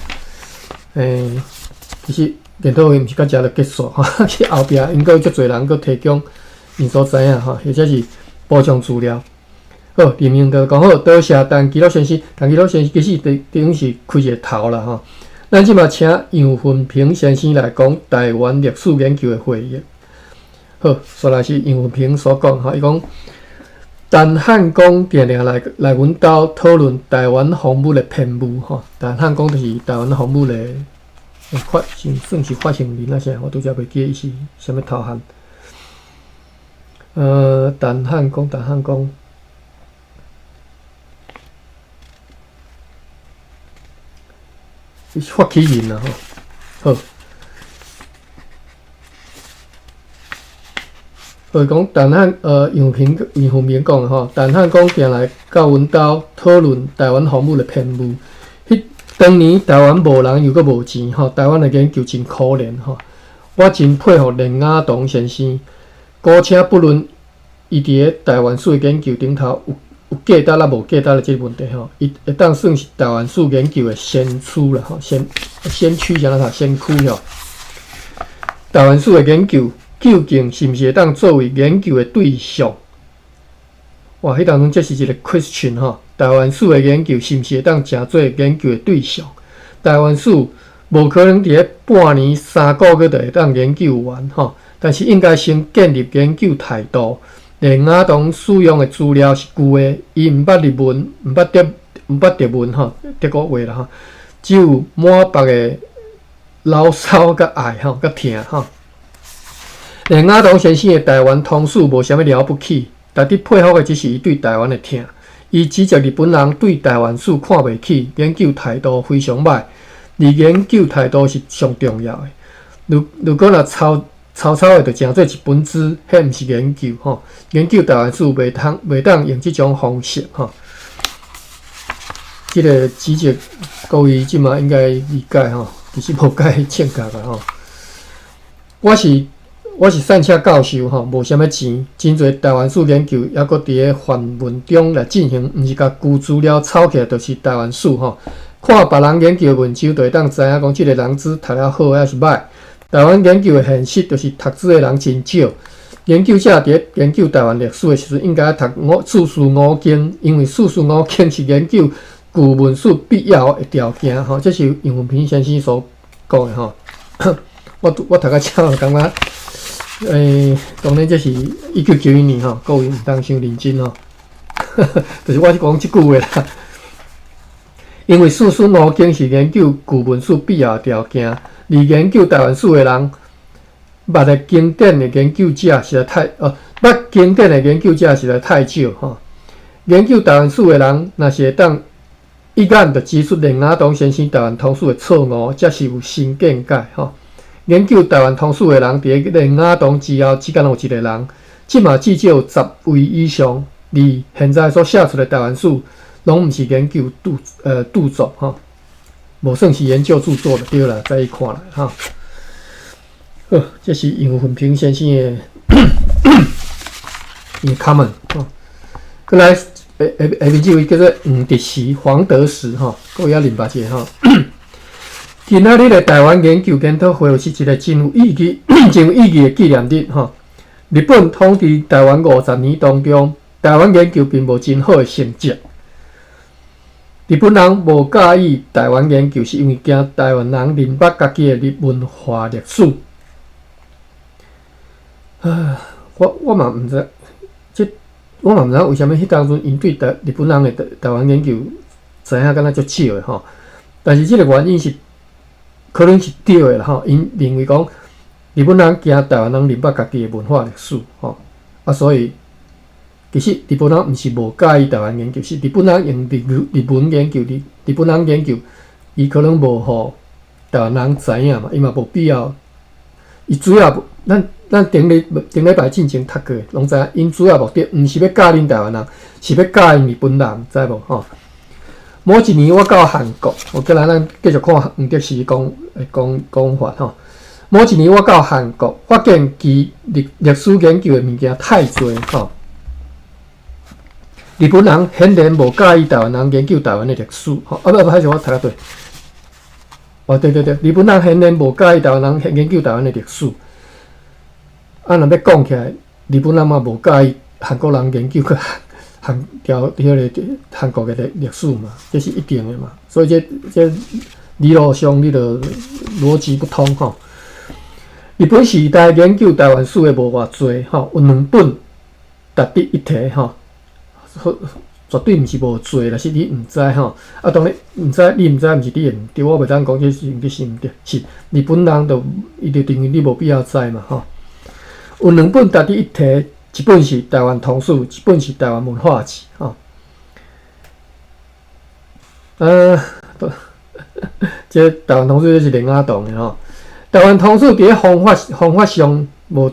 其实研讨会毋是到遮就结束吼，去后壁应该有足侪人佫提供因所知影吼，或者是补充资料。好，林明就讲好，多谢陈基禄先生。陈基禄先生其实等于是开一个头啦吼。咱即马请杨文平先生来讲台湾历史研究的会议。好，说来是杨文平所讲吼，伊讲陈汉公定定来阮兜讨论台湾风物的篇目吼。陈汉公就是台湾风物的算是发行人啊啥，我拄则袂记伊是啥物头衔。陈汉公。发起人啦吼，好，所以讲杨鸿明讲吼，陈汉公定来到阮兜讨论台湾风物的篇目。当年台湾无人又阁无钱吼，台湾的研究真可怜吼。我真佩服连雅堂先生，姑且不论伊伫台湾史研究顶头有价值啦，无价值的这个问题吼，伊会当算是台湾史研究的先驱啦吼，先驱啥啦？先驱吼。台湾史的研究究竟是毋是会当作为研究的对象？哇，迄当中这是一个 question 吼。台湾史的研究是毋是会当成做研究的对象？台湾史无可能伫半年3个月就会当研究完吼，但是应该先建立研究态度。连雅堂使用的资料是旧的，伊毋捌日文，毋捌德文吼，德国话啦吼，只有满腹的牢骚甲爱吼，甲疼吼。连雅堂先生的台湾通史无啥物了不起，但伫配合的只是伊对台湾的疼。伊指责日本人对台湾史看袂起，研究态度非常歹，而研究态度是上重要的。如果若草的就诚做一本书，迄毋是研究吼。研究台湾史袂当用即种方式吼。即个指责各位即马应该理解吼，其实无解正确啦吼。我是散车教授吼，无啥物钱，真侪台湾史研究抑搁伫个范文中来进行，毋是甲旧资料抄起来就是台湾史吼。看别人研究的文章，就会当知影讲即个人资读了好还是歹。台湾研究的现实就是读书的人真少。研究者伫研究台湾历史的时阵，应该读四书五经，因为四书五经是研究旧文史必要的条件吼。这是杨文平先生所讲的吼。我读到遮，我感觉，当然这是1991年吼，各位毋当伤认真吼。就是我是讲即句话啦。因为四书五经是研究旧文史必要的条件，而研究台湾史的人，捌的经典的研究者实在太捌经典的研究者实在太少吼。研究台湾史的人，若是会当一眼就指出连雅堂先生台湾通史的错误，则是有新见解吼。研究台湾通史的人，伫连雅堂之后，只敢有一个人，即嘛至少有10位以上，而现在所写出的台湾史，拢毋是研究著作吼，无算是研究著作就对啦，再一看来吼。好，这是杨文平先生的comment 吼。过来下面这位叫做黄德时吼，各位要认白者吼。今仔日的台湾研究检讨会是一个真有意义的纪念日吼。日本统治台湾50年当中，台湾研究并无真好的成绩。日本人无介意台湾研究，是因为惊台湾人明白家己的文化历史。我嘛毋知，我嘛毋知为虾米迄当阵因对日本人的台湾研究知影敢若足少的吼。但是即个原因是可能是对的啦吼，因认为讲日本人惊台湾人明白家己的文化历史吼，所以。其实日本人毋是无介意台湾研究，是日本人用日文研究，日本人研究，伊可能无互台湾人知影嘛，伊嘛无必要。伊主要咱顶礼拜进前读过，拢知影，因主要目的毋是要教恁台湾人，是要教因日本人，知无吼？某一年我到韩国，我今仔咱继续看黄德时讲法吼。某一年我到韩国，发现其历史研究的物件太多吼。日本人显然无介意台湾人研究台湾的历史，吼还是我读对。对，日本人显然无介意台湾人研究台湾的历史。若要讲起来，日本人嘛无介意韩国人研究个韩国的历史嘛，这是一定的嘛。所以这理路上你著逻辑不通吼。日本时代研究台湾史的无偌济吼，有2本值得一提吼。绝对毋是无做，但是你毋知吼。当然毋知，你毋知，毋是你的毋对，我袂当讲这是毋对，是毋对。是日本人伊就认为你无必要知嘛吼。有2本值得一提，一本是《台湾通史》，一本是《台湾文化志》吼。这《台湾通史》是林阿栋的吼。《台湾通史》伫方法上无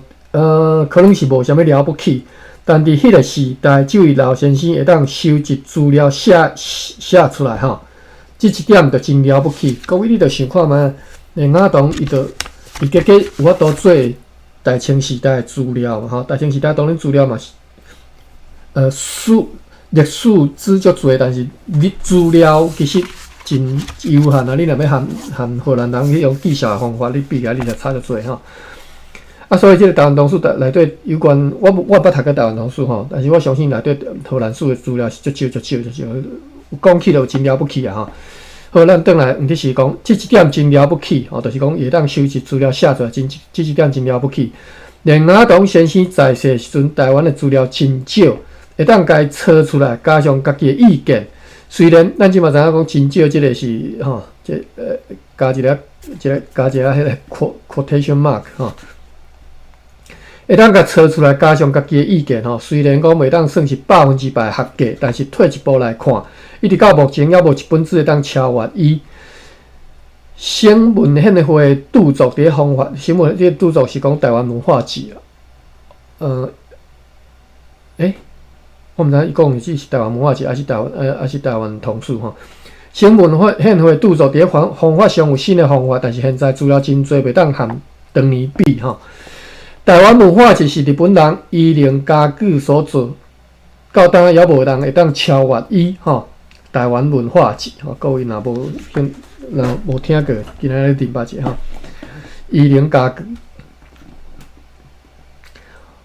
可能是无啥物了不起。但伫迄个时代，这位老先生会当收集资料写出来吼，这一点就真了不起。各位，你着想看觅，林雅堂伊结果有法度做大清时代的资料嘛吼。大清时代当然资料嘛是历史资足多，但是资料其实真有限啊。你若要含荷兰人去用记述的方法，你比起来你就差得多吼。所以这个台湾通史内底有关，我捌读过台湾通史吼，但是我相信内底荷兰史的资料是足少，讲起就真了不起啊吼。好，咱转来，毋是讲这一点真了不起吼，就是讲会当收集资料写出来，这一点真了不起。连林雅堂先生在世时阵，台湾的资料真少，会当家抄出来，加上家己的意见。虽然咱即嘛知影讲真少，这个是吼，加一个迄个 quotation mark 吼。会当甲抄出来，加上家己的意见吼。虽然讲袂当算是100%合格，但是退一步来看，一直到目前还无一本书会当超越伊。新文献会著作伫方法，新文这著作是讲台湾文化志啊。我毋知伊讲的是台湾文化志，还是台湾通史吼。新文献会著作伫方法上有新的方法，但是现在资料真多，袂当和当年比吼。台湾文化志是日本人10家具所做，到当也无人会当超越伊吼。台湾文化志吼，各位若无听过，今仔日顶巴者吼，10家具。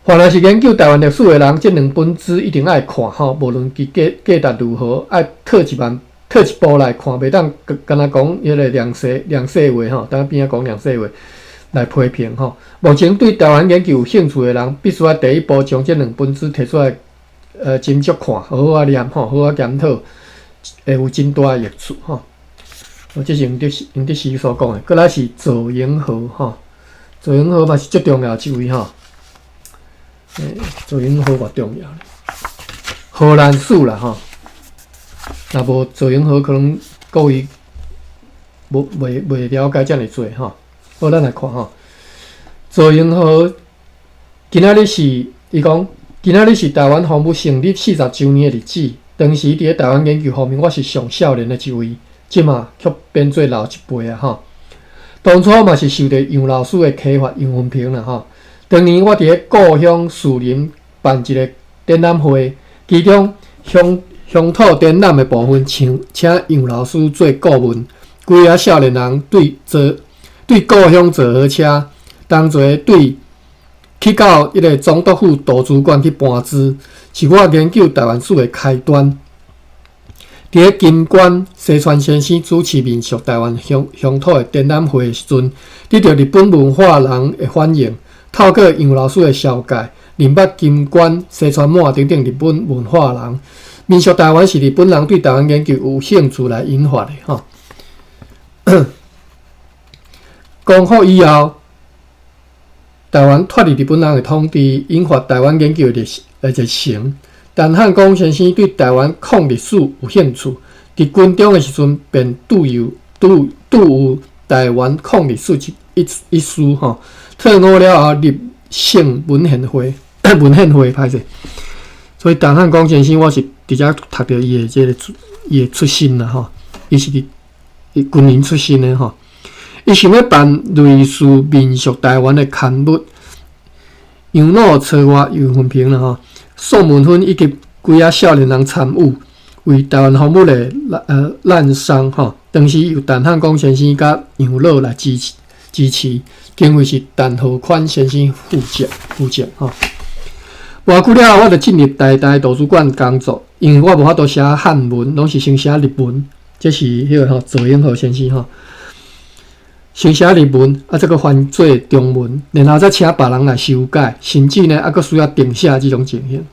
凡若是研究台湾历史的人，这2本书一定爱看吼，无论其价值如何，爱退一步来看，袂当干那讲迄个两世话吼，当边仔讲两世话。来批评吼，目前对台湾研究有兴趣的人，必须要第一步将这2本书摕出来，斟酌看，好好念吼，好好检讨，会有真大的益处吼。这是用德时所讲的。过来是左营河吼，左营河嘛是最重要的一位吼。左营河偌重要咧，荷兰史啦吼。若无左营河，可能各位袂了解遮尔多吼。好，咱来看吼。左营河今仔日是伊讲，今仔日是台湾防务成立40周年的日子。当时伫台湾研究方面，我是上少年的一位，即嘛却变做老一辈啊吼。当初嘛是受到杨老师的启发，杨文平啦吼。当年我伫故乡树林办一个展览会，其中乡土展览的部分，请杨老师做顾问，规个少年人对故乡坐火车，当作对去到迄个总督府图书馆去搬资，是我研究台湾史的开端。伫咧金关西川先生主持民俗台湾乡土的展览会的时阵，得到日本文化人的欢迎。透过杨老师的绍介，认捌金关、西川满等等日本文化人，民俗台湾是日本人对台湾研究有兴趣来引发的吼。光复以后，台湾脱离日本人的统治，引发台湾研究的热情。陈汉光先生对台湾抗历史有兴趣，伫军中的时阵便拄有台湾抗历史一书吼。退伍了后入省文献会歹势，所以陈汉光先生我是直接读到伊的出身啦吼，伊是军人出身的吼。伊想要办类似民俗台湾的刊物，杨老策划又分评啦吼。宋文芬以及几啊少年人参与，为台湾风物的滥觞吼，当时由陈汉光先生甲杨老来支持，经费是陈浩宽先生负责吼。偌久了后，我就进入台大图书馆工作，因为我无法度写汉文，拢是先写日文，这是迄个左英和先生吼。先写日文，这个翻做中文，然后再请别人来修改，甚至呢，佫需要订写这种情形。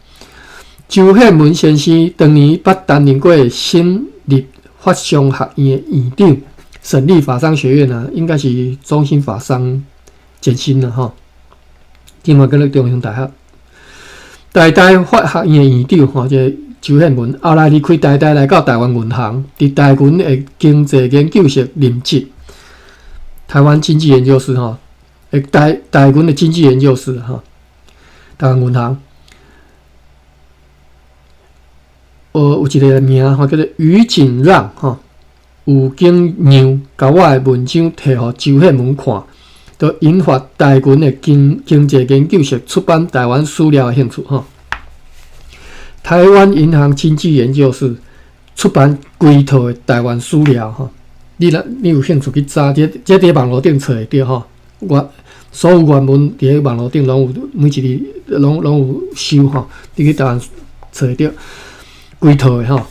周宪文先生当年捌担任过新立法商学院的院长，省立法商学院啊，应该是中兴法商前身啦吼。今嘛跟咧中兴大学，台大法学院的院长吼，这周宪文后来离开台大来到台湾银行，伫台军的经济研究室任职。台湾经济研究室哈，台军的经济研究室哈，台湾银行，有一个名吼叫做于景让哈，有经让甲我的文章摕互周宪文看，就引发台军的经济研究室出版台湾史料的兴趣哈。台湾银行经济研究室出版规套的台湾史料哈。你有兴趣去查，这伫网络顶找会到吼。所有原文伫网络顶拢有，每一日拢有收吼。你去台湾找会到规套的吼。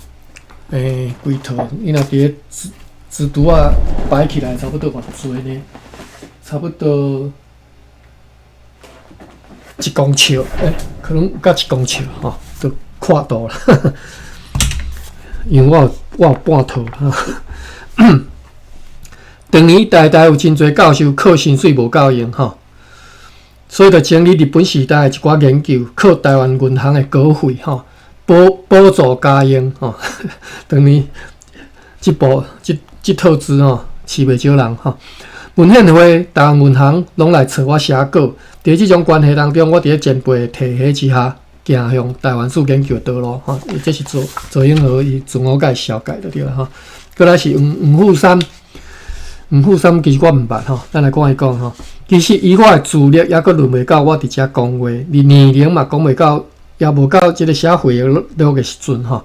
规套，你若伫咧纸图啊摆起来，差不多偌济呢？差不多1公尺，可能甲1公尺吼，都看到了。因为我有半套哈。当年台大有真侪教授靠薪水无够用吼，所以就整理日本时代的一寡研究，靠台湾银行的稿费吼，补助家用吼。当年这套资吼，饲袂少人吼。文献会、台湾银行拢来找我写稿，伫这种关系当中，我伫咧前辈的提携之下，行向台湾史研究的道路吼。这是左英和伊自我介绍介就对了吼。过来是黄富山。黄富山其实我毋捌吼，咱来讲一讲吼。其实以我的资历还佫论袂到我伫遮讲话，年龄嘛讲袂到，也无到即个社会了的时阵吼。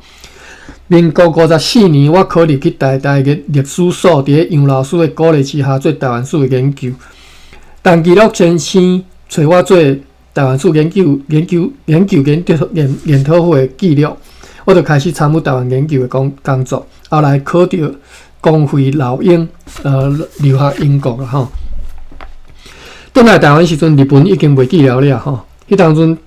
民国54年，我考入去台大的历史所，伫杨老师的鼓励之下，做台湾史的研究。陈其禄先生找我做台湾史研讨会的记录，我就开始参与台湾研究的工作。后来考到光辉老鹰，留学英国啦吼。转来台湾时阵，日本已经袂记了吼。迄当阵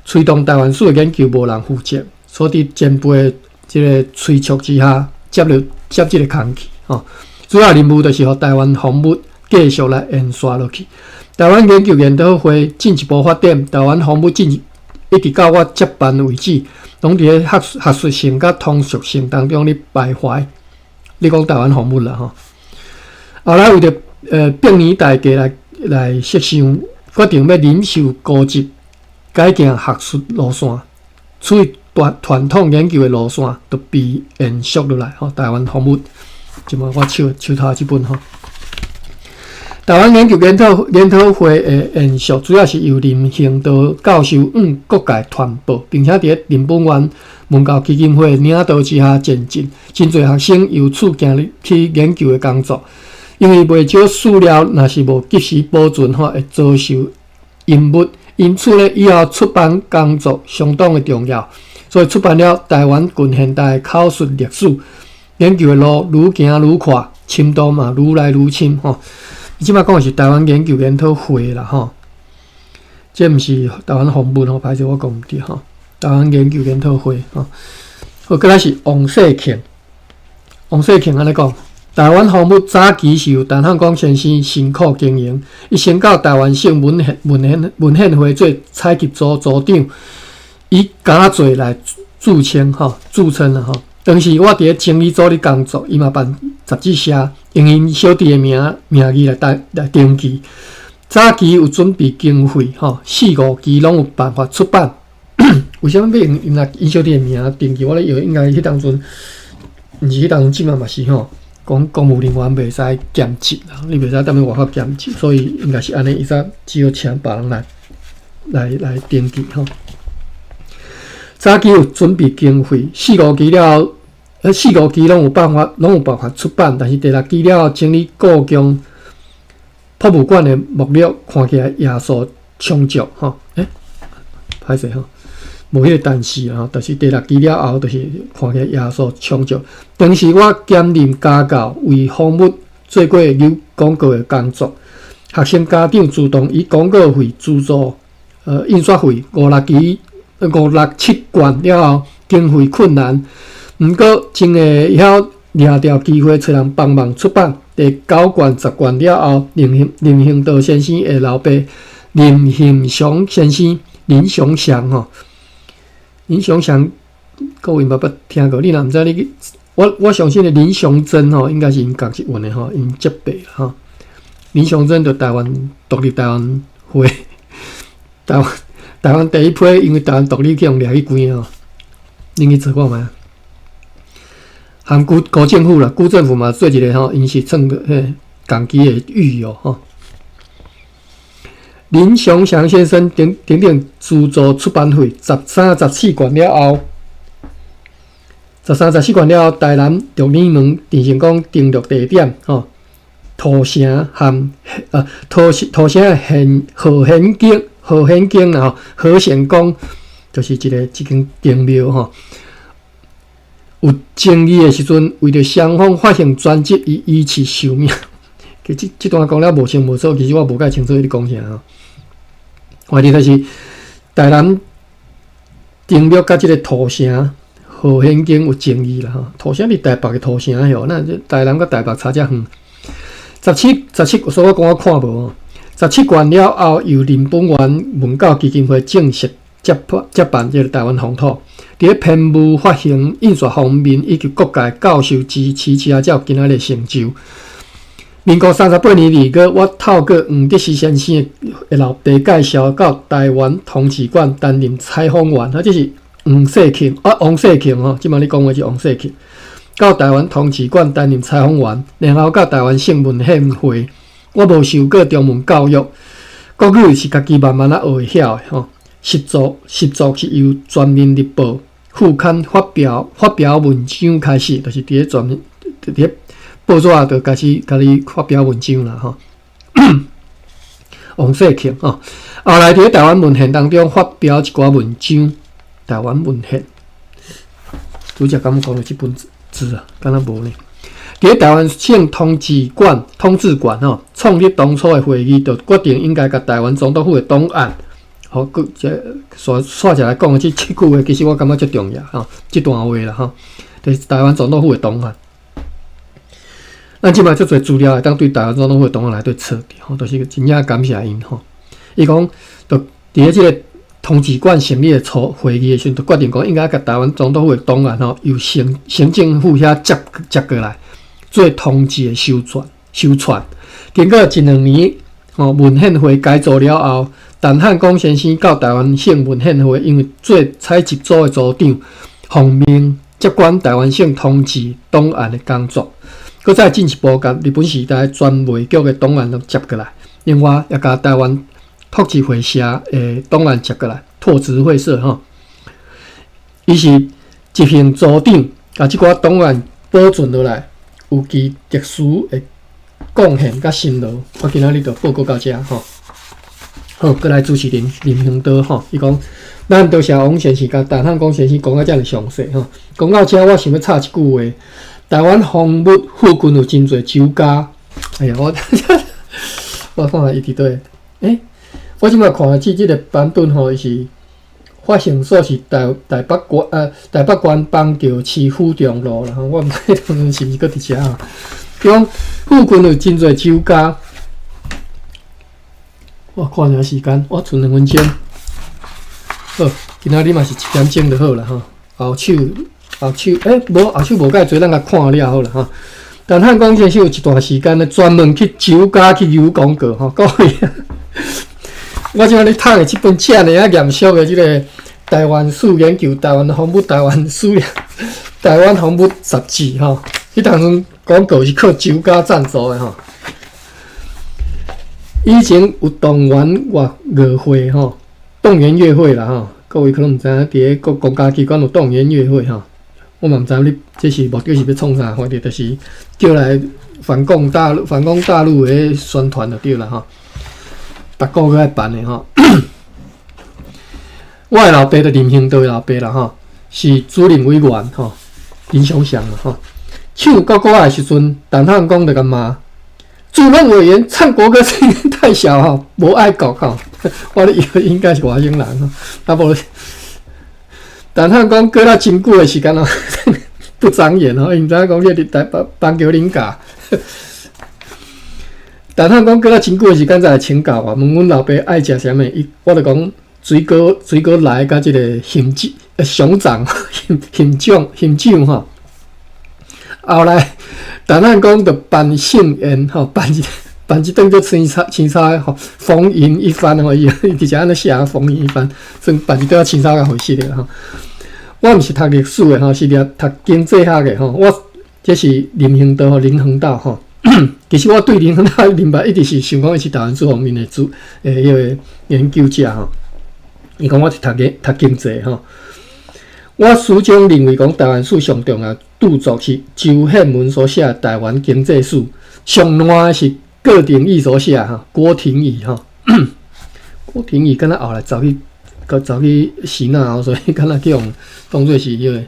推动台湾史的研究无人负责，所以前辈的即个催促之下，接即个空去吼。主要任务就是互台湾风物继续来延续落去。台湾研究研讨会进一步发展，台湾风物一直到我接班为止，拢伫咧学术性甲通俗性当中咧徘徊。你讲台湾风物啦吼，后来为着并年大家来设想，决定要忍受高级改行学术路线，所以传统研究的路线就被延续落来吼。台湾风物，即卖我手头即本吼。台湾研究研讨会的延续，主要是由林行道教授各界传播，并且伫日本文教基金会领导之下前进，真侪学生由此行入去研究的工作。因为袂少史料若是无及时保存吼，会遭受因物因此咧，以后出版工作相当的重要，所以出版了台湾近现代口述历史研究的路愈行愈宽，深度嘛愈来愈深吼。即摆讲的是台湾研究研讨会啦吼，这毋是台湾访问吼，歹势我讲毋对吼。台湾研究研讨会吼，好，过来是王世庆。王世庆安尼讲，台湾访问早期是由陈汉光先生辛苦经营，伊先到台湾省文献会做采集组组长，以敢做来著称啦吼。当时我伫咧整理组咧工作，伊嘛办杂志社，用因小弟的名义来登记。早期有准备经费4-5期拢有办法出版。为什么要用因小弟的名登记？我咧以为应该迄当阵，毋是迄当阵即嘛是讲公务人员袂使兼职啦，你袂使踮咧外口兼职，所以应该是安尼，伊才只好请别人来登记早期有准备经费，4-5期了后，4-5期拢有办法出版，但是第6期了后，整理故宫博物馆的目录看起来页数充足歹势无迄个但是就是第6期了后，就是看起来页数充足。当时我兼任家教，为访问做过有广告的工作，学生家长自动以广告费资助印刷费5-6-7卷了后，经费困难，毋过真会晓抓到机会，找人帮忙出版。第9卷、10卷了后，林行道先生的老爸林行祥先生，林祥祥林祥祥，各位嘛捌听过？你若毋知你我相信的林祥珍应该是因共一运的因接辈啦林祥珍就台湾独立台湾会，台湾第一批，因为台湾独立去用掠去关恁去做看觅。含古政府啦，古政府嘛做一个因是创港基的狱友林祥祥先生等资助出版费13、14卷了后，13、14卷了后，台南玉里门电信公登录地点土城和土城的何显宫何显宫就是一间宫庙有争议的时阵，为着双方发行专辑，以此受命。其实这段讲了无清无楚，其实我无介清楚伊咧讲啥反正就是台南登录甲即个土城何显宫有争议啦土城伫台北的土城那台南甲台北差遮远。17，所以我讲我看无17卷了后，由林本源文教基金会正式接办这个台湾风土。伫咧篇文发行、印刷方面以及各界教授支持下，才有今仔日成就。民国38年2月，我透过黄德时先生的老爸介绍到台湾通史馆担任采访员，这是王世庆即摆你讲的是王世庆，到台湾通史馆担任采访员，然后到台湾省文献会，我无受过中文教育，国语是家己慢慢学会晓的习作是由全民日报副刊发表文章开始，就是伫咧报纸就开始发表文章啦王世庆后来伫台湾文献当中发表一寡文章，台湾文献主角敢讲到这本字敢若无呢？伫台湾省通志馆创立当初的会议，就决定应该甲台湾总督府的档案。这刷起来讲的这7句话，其实我感觉最重要这段话啦就是台湾总统府的档案。咱即摆足侪资料会当对台湾总统府的档案来对测的就是真正感谢因伊讲，就伫咧这个通知馆成立的会议的时阵，就决定讲应该甲台湾总统府的档案由行政府遐接过来做通知的收传。经过1-2年文献会改组了后，陈汉光先生到台湾省文献会，因为做采集组的组长，奉命接管台湾省通知档案的工作。搁再进一步甲日本时代专卖局的档案都接过来，另外也甲台湾拓殖会社的档案接过来，拓殖会社伊是执行组长，甲即寡档案保存落来，有其特殊的贡献甲辛劳。我今仔日就报告到这好，过来主持人林雄德吼，伊讲，咱多谢王先生甲陈汉光先生讲到遮尔详细吼。讲到遮，我想要插一句话：台湾风物附近有真侪酒家。哎呀，我看下伊伫对，我即摆看即个版本吼，伊是发生所是台北县邦桥市府中路啦。我毋知当然是毋是搁伫遮吼。讲附近有真侪酒家。我看下时间，我剩2分钟。好，今仔日嘛是1点钟就好啦吼。后手，无后手无介济，咱甲看了好啦吼。陈汉光先生有一段时间咧，专门去酒家去游广告吼，各位。我即摆咧读的即本遮尔啊严肃的即个台湾史研究、台湾风物、台湾史、台湾风物杂志吼，迄当中广告是靠酒家赞助的吼。以前有动员乐会吼，动员乐会啦吼，各位可能毋知影，伫咧各公家机关有动员乐会吼。我嘛毋知你这是目的是要创啥，反正就是叫来反攻大陆的宣传就对啦吼。逐个月爱办的吼。我的老爸就林兴德老爸啦吼，是主任委员吼，林雄祥啦吼。手到国外的时阵，陈汉光就甲骂。主任委员唱国歌声音太小哈，无爱国哈。我咧以为应该是外省人哈，啊无。陈汉光过了真久的时间哦，不长眼哦，因知影讲你伫台北邦桥恁教。陈汉光过了真久的时间才来请教我，问阮老爸爱食啥物，我就讲水果来甲即个熊掌、熊掌吼。后来，陈汉光就办盛宴吼，办一顿就青菜吼，丰盈一番吼，伊直接安尼写丰盈一番，算办一顿青菜甲回事的吼。我毋是读历史的吼，是读经济学的吼。我这是林恒道吼。其实我对林恒道明白一直是想讲伊是台湾史方面的迄个研究者吼。伊讲我是读经济吼。我始终认为讲台湾史上重要著作是周宪文所写的《台湾经济史》，上烂的是郭廷义所写哈，郭廷义哈，郭廷义敢若后来走去洗脑吼，所以敢若叫用当做是迄个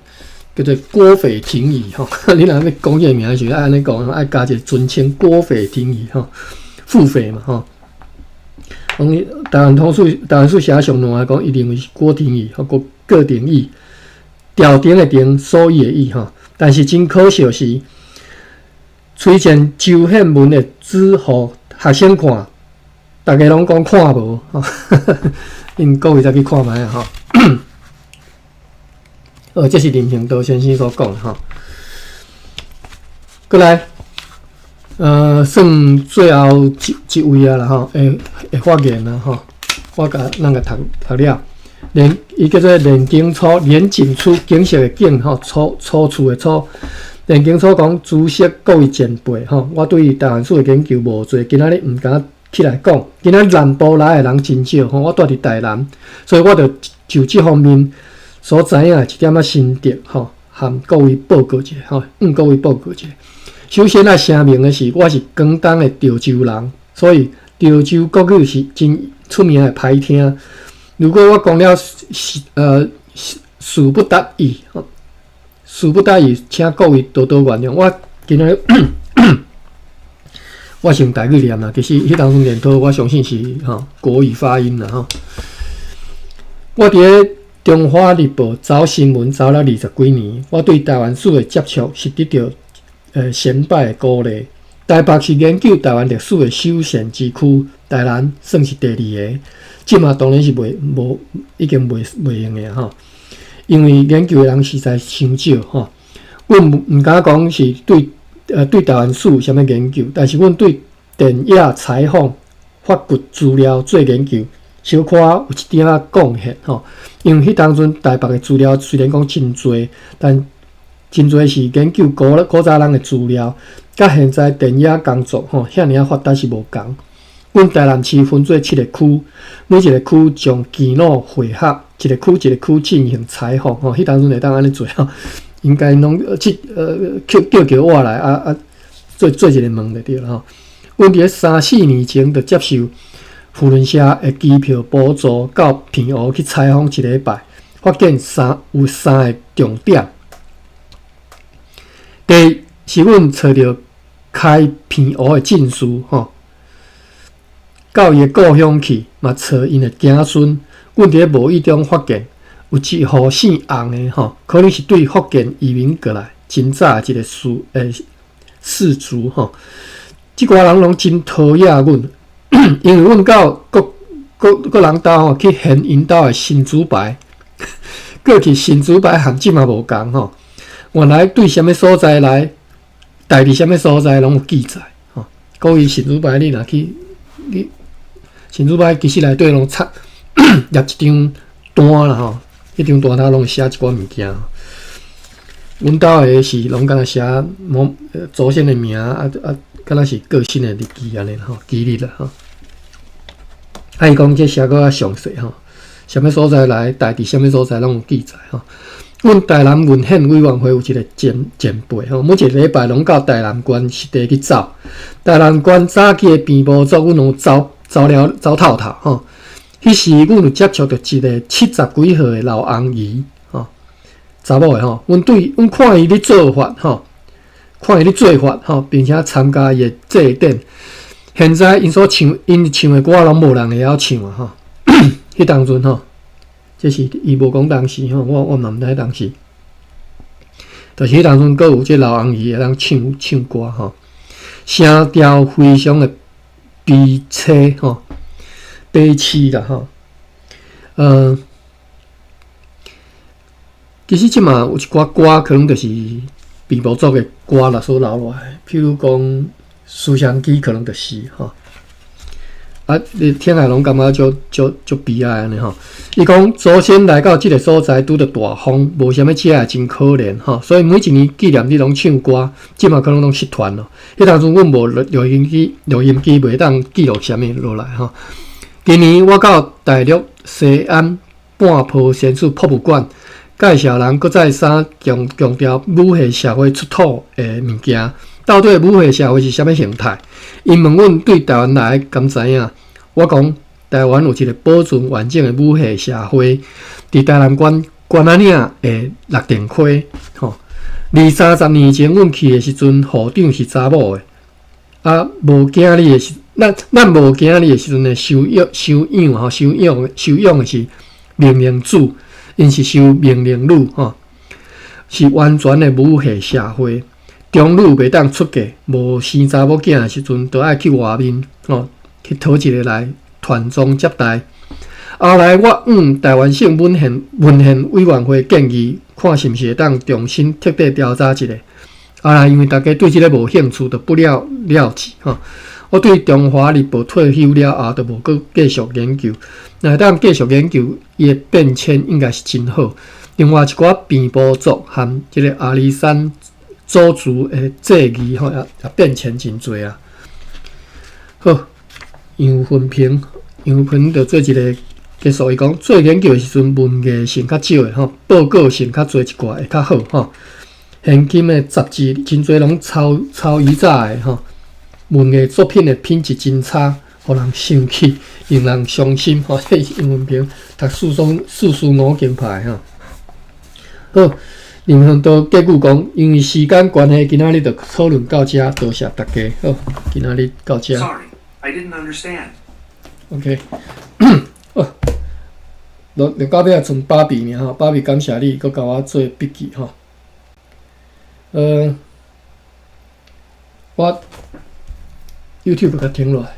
叫做郭斐廷义吼。你若要讲这个名，就爱安尼讲，爱加一个尊称郭斐廷义吼，腹诽嘛吼。台湾史写上烂讲，伊认为是郭廷义和郭廷义。调停的停，所以的意吼，但是真可惜是，推荐周宪文的纸互学生看，大家拢讲看无吼，因各位再去看卖吼。这是林恒道先生所讲的吼。过来，算最后一位啊啦吼，会发言啦吼，我甲咱个读了。伊叫做连景初，连景初，景色的景吼，初处的初。连景初讲，主席各位前辈吼，我对台湾史的研究无多，今仔日毋敢起来讲。今仔南部来的人真少吼，我住伫台南，所以我就这方面所知影的一点仔心得吼，和各位报告者吼，各位报告者。首先啊，声明的是，我是广东的潮州人，所以潮州国语是真出名的歹听。如果我讲了事不得已，请各位多多原谅。我今日我是用台语念啦，其实迄当中念头我相信是国语发音啦吼。我伫咧中华日报走新闻走了20几年，我对台湾史的接触是得到先辈的鼓励。台北是研究台湾历史的首选之区，台南算是第2个。即嘛当然是已经袂用的吼，因为研究的人实在伤少吼。阮毋敢讲是对台湾史啥物研究，但是阮对电影采访、发掘资料做研究，小可有一点仔贡献吼。因为迄当阵台北的资料虽然讲真多，但真多是研究古早人的资料，甲现在电影工作吼遐尔发达是无共。阮台南市分做7个区，每一个区将基佬会合，一个区进行采访吼。迄当阵会当安尼做吼，应该拢叫我来做一个问就对了吼。阮伫3、4年前就接受扶轮社的机票补助到平湖去采访一礼拜，发现有3个重点。第一是阮找到开平湖的证书吼，到伊的故乡去，嘛找因的子孙。阮伫咧无意中发现有一户姓洪的吼，可能是对福建移民过来真早一个氏族吼。即寡人拢真讨厌阮，因为阮到各人兜吼去现因兜的新竹牌，过去新竹牌含即嘛无共吼。原来对啥物所在来，代伫啥物所在拢有记载吼。故意新竹牌你若去，你新竹牌其实内底拢插入一张单啦吼，迄张单头拢写一寡物件。阮兜的是拢敢若写祖先的名敢若是个性的日记安尼吼，记日啦吼。伊讲这写搁较详细吼，啥物所在来，代伫啥物所在拢有记载吼。阮台南文献委员会有一个前辈吼，每一个礼拜拢到台南县实地去走。台南县早期的平埔族，阮拢走透透吼。迄时阮有接触到一个70几岁的老翁姨吼，查某的吼。阮看伊咧做法吼，并且参加伊的祭典。现在因唱的歌拢无人会晓唱啊吼。迄当阵吼，这是伊无讲当时吼，我嘛毋知当时。就是迄当阵，阁有这老翁姨会当唱歌吼，声调非常的悲凄吼。悲凄啦吼，其实即嘛有一寡歌，可能就是平埔族的歌啦所留落来，譬如讲《思乡记》，可能就是吼。你听来拢感觉就悲哀安尼吼。伊讲祖先来到即个所在，拄着大风，无啥物车，真可怜吼。所以每一年纪念日拢唱歌，即嘛可能拢失传咯。迄当阵阮无录音机袂当记录啥物落来吼。今年我到大陆西安半坡先处博物馆，介绍人搁再三强调母系社会出土的物件，到底母系社会是啥物形态？因问阮对台湾来敢知影？我讲台湾有一个保存完整的母系社会，伫台南县关仔岭的六电溪吼。20-30年前阮去的时阵，校长是查某的，无囝哩的时。咱无囝哩的时阵呢，收养的是命令主，因是收命令女吼，是完全的母系社会。中女袂当出嫁，无生查某囝的时阵，就爱去外面吼，去讨一个来传宗接代。后来我台湾省文献委员会建议，看是毋是会当重新彻底调查一下。后来因为大家对即个无兴趣，就不了之吼。我对中华日报退休了后，就无搁继续研究。若当继续研究，伊的变迁应该是真好。另外一寡平埔族和即个阿里山祖族的祭仪吼，也变迁真侪啊。好，杨文平就做一个结束，伊讲做研究的时阵，文艺性较少的吼，报告性较侪一寡会较好吼。现今的杂志真侪拢抄以早的吼。文艺作品的品质真差，互人生气，令人伤心。吼，杨文平读四书五经派吼。好，林恒都结句讲，因为时间关系，今仔日就讨论到这，多谢大家。好，今仔日到这。Sorry, I didn't understand. OK 哦，就到尾剩芭比尔吼，芭比感谢你，佮甲我做笔记吼。我 YouTube 甲停落来。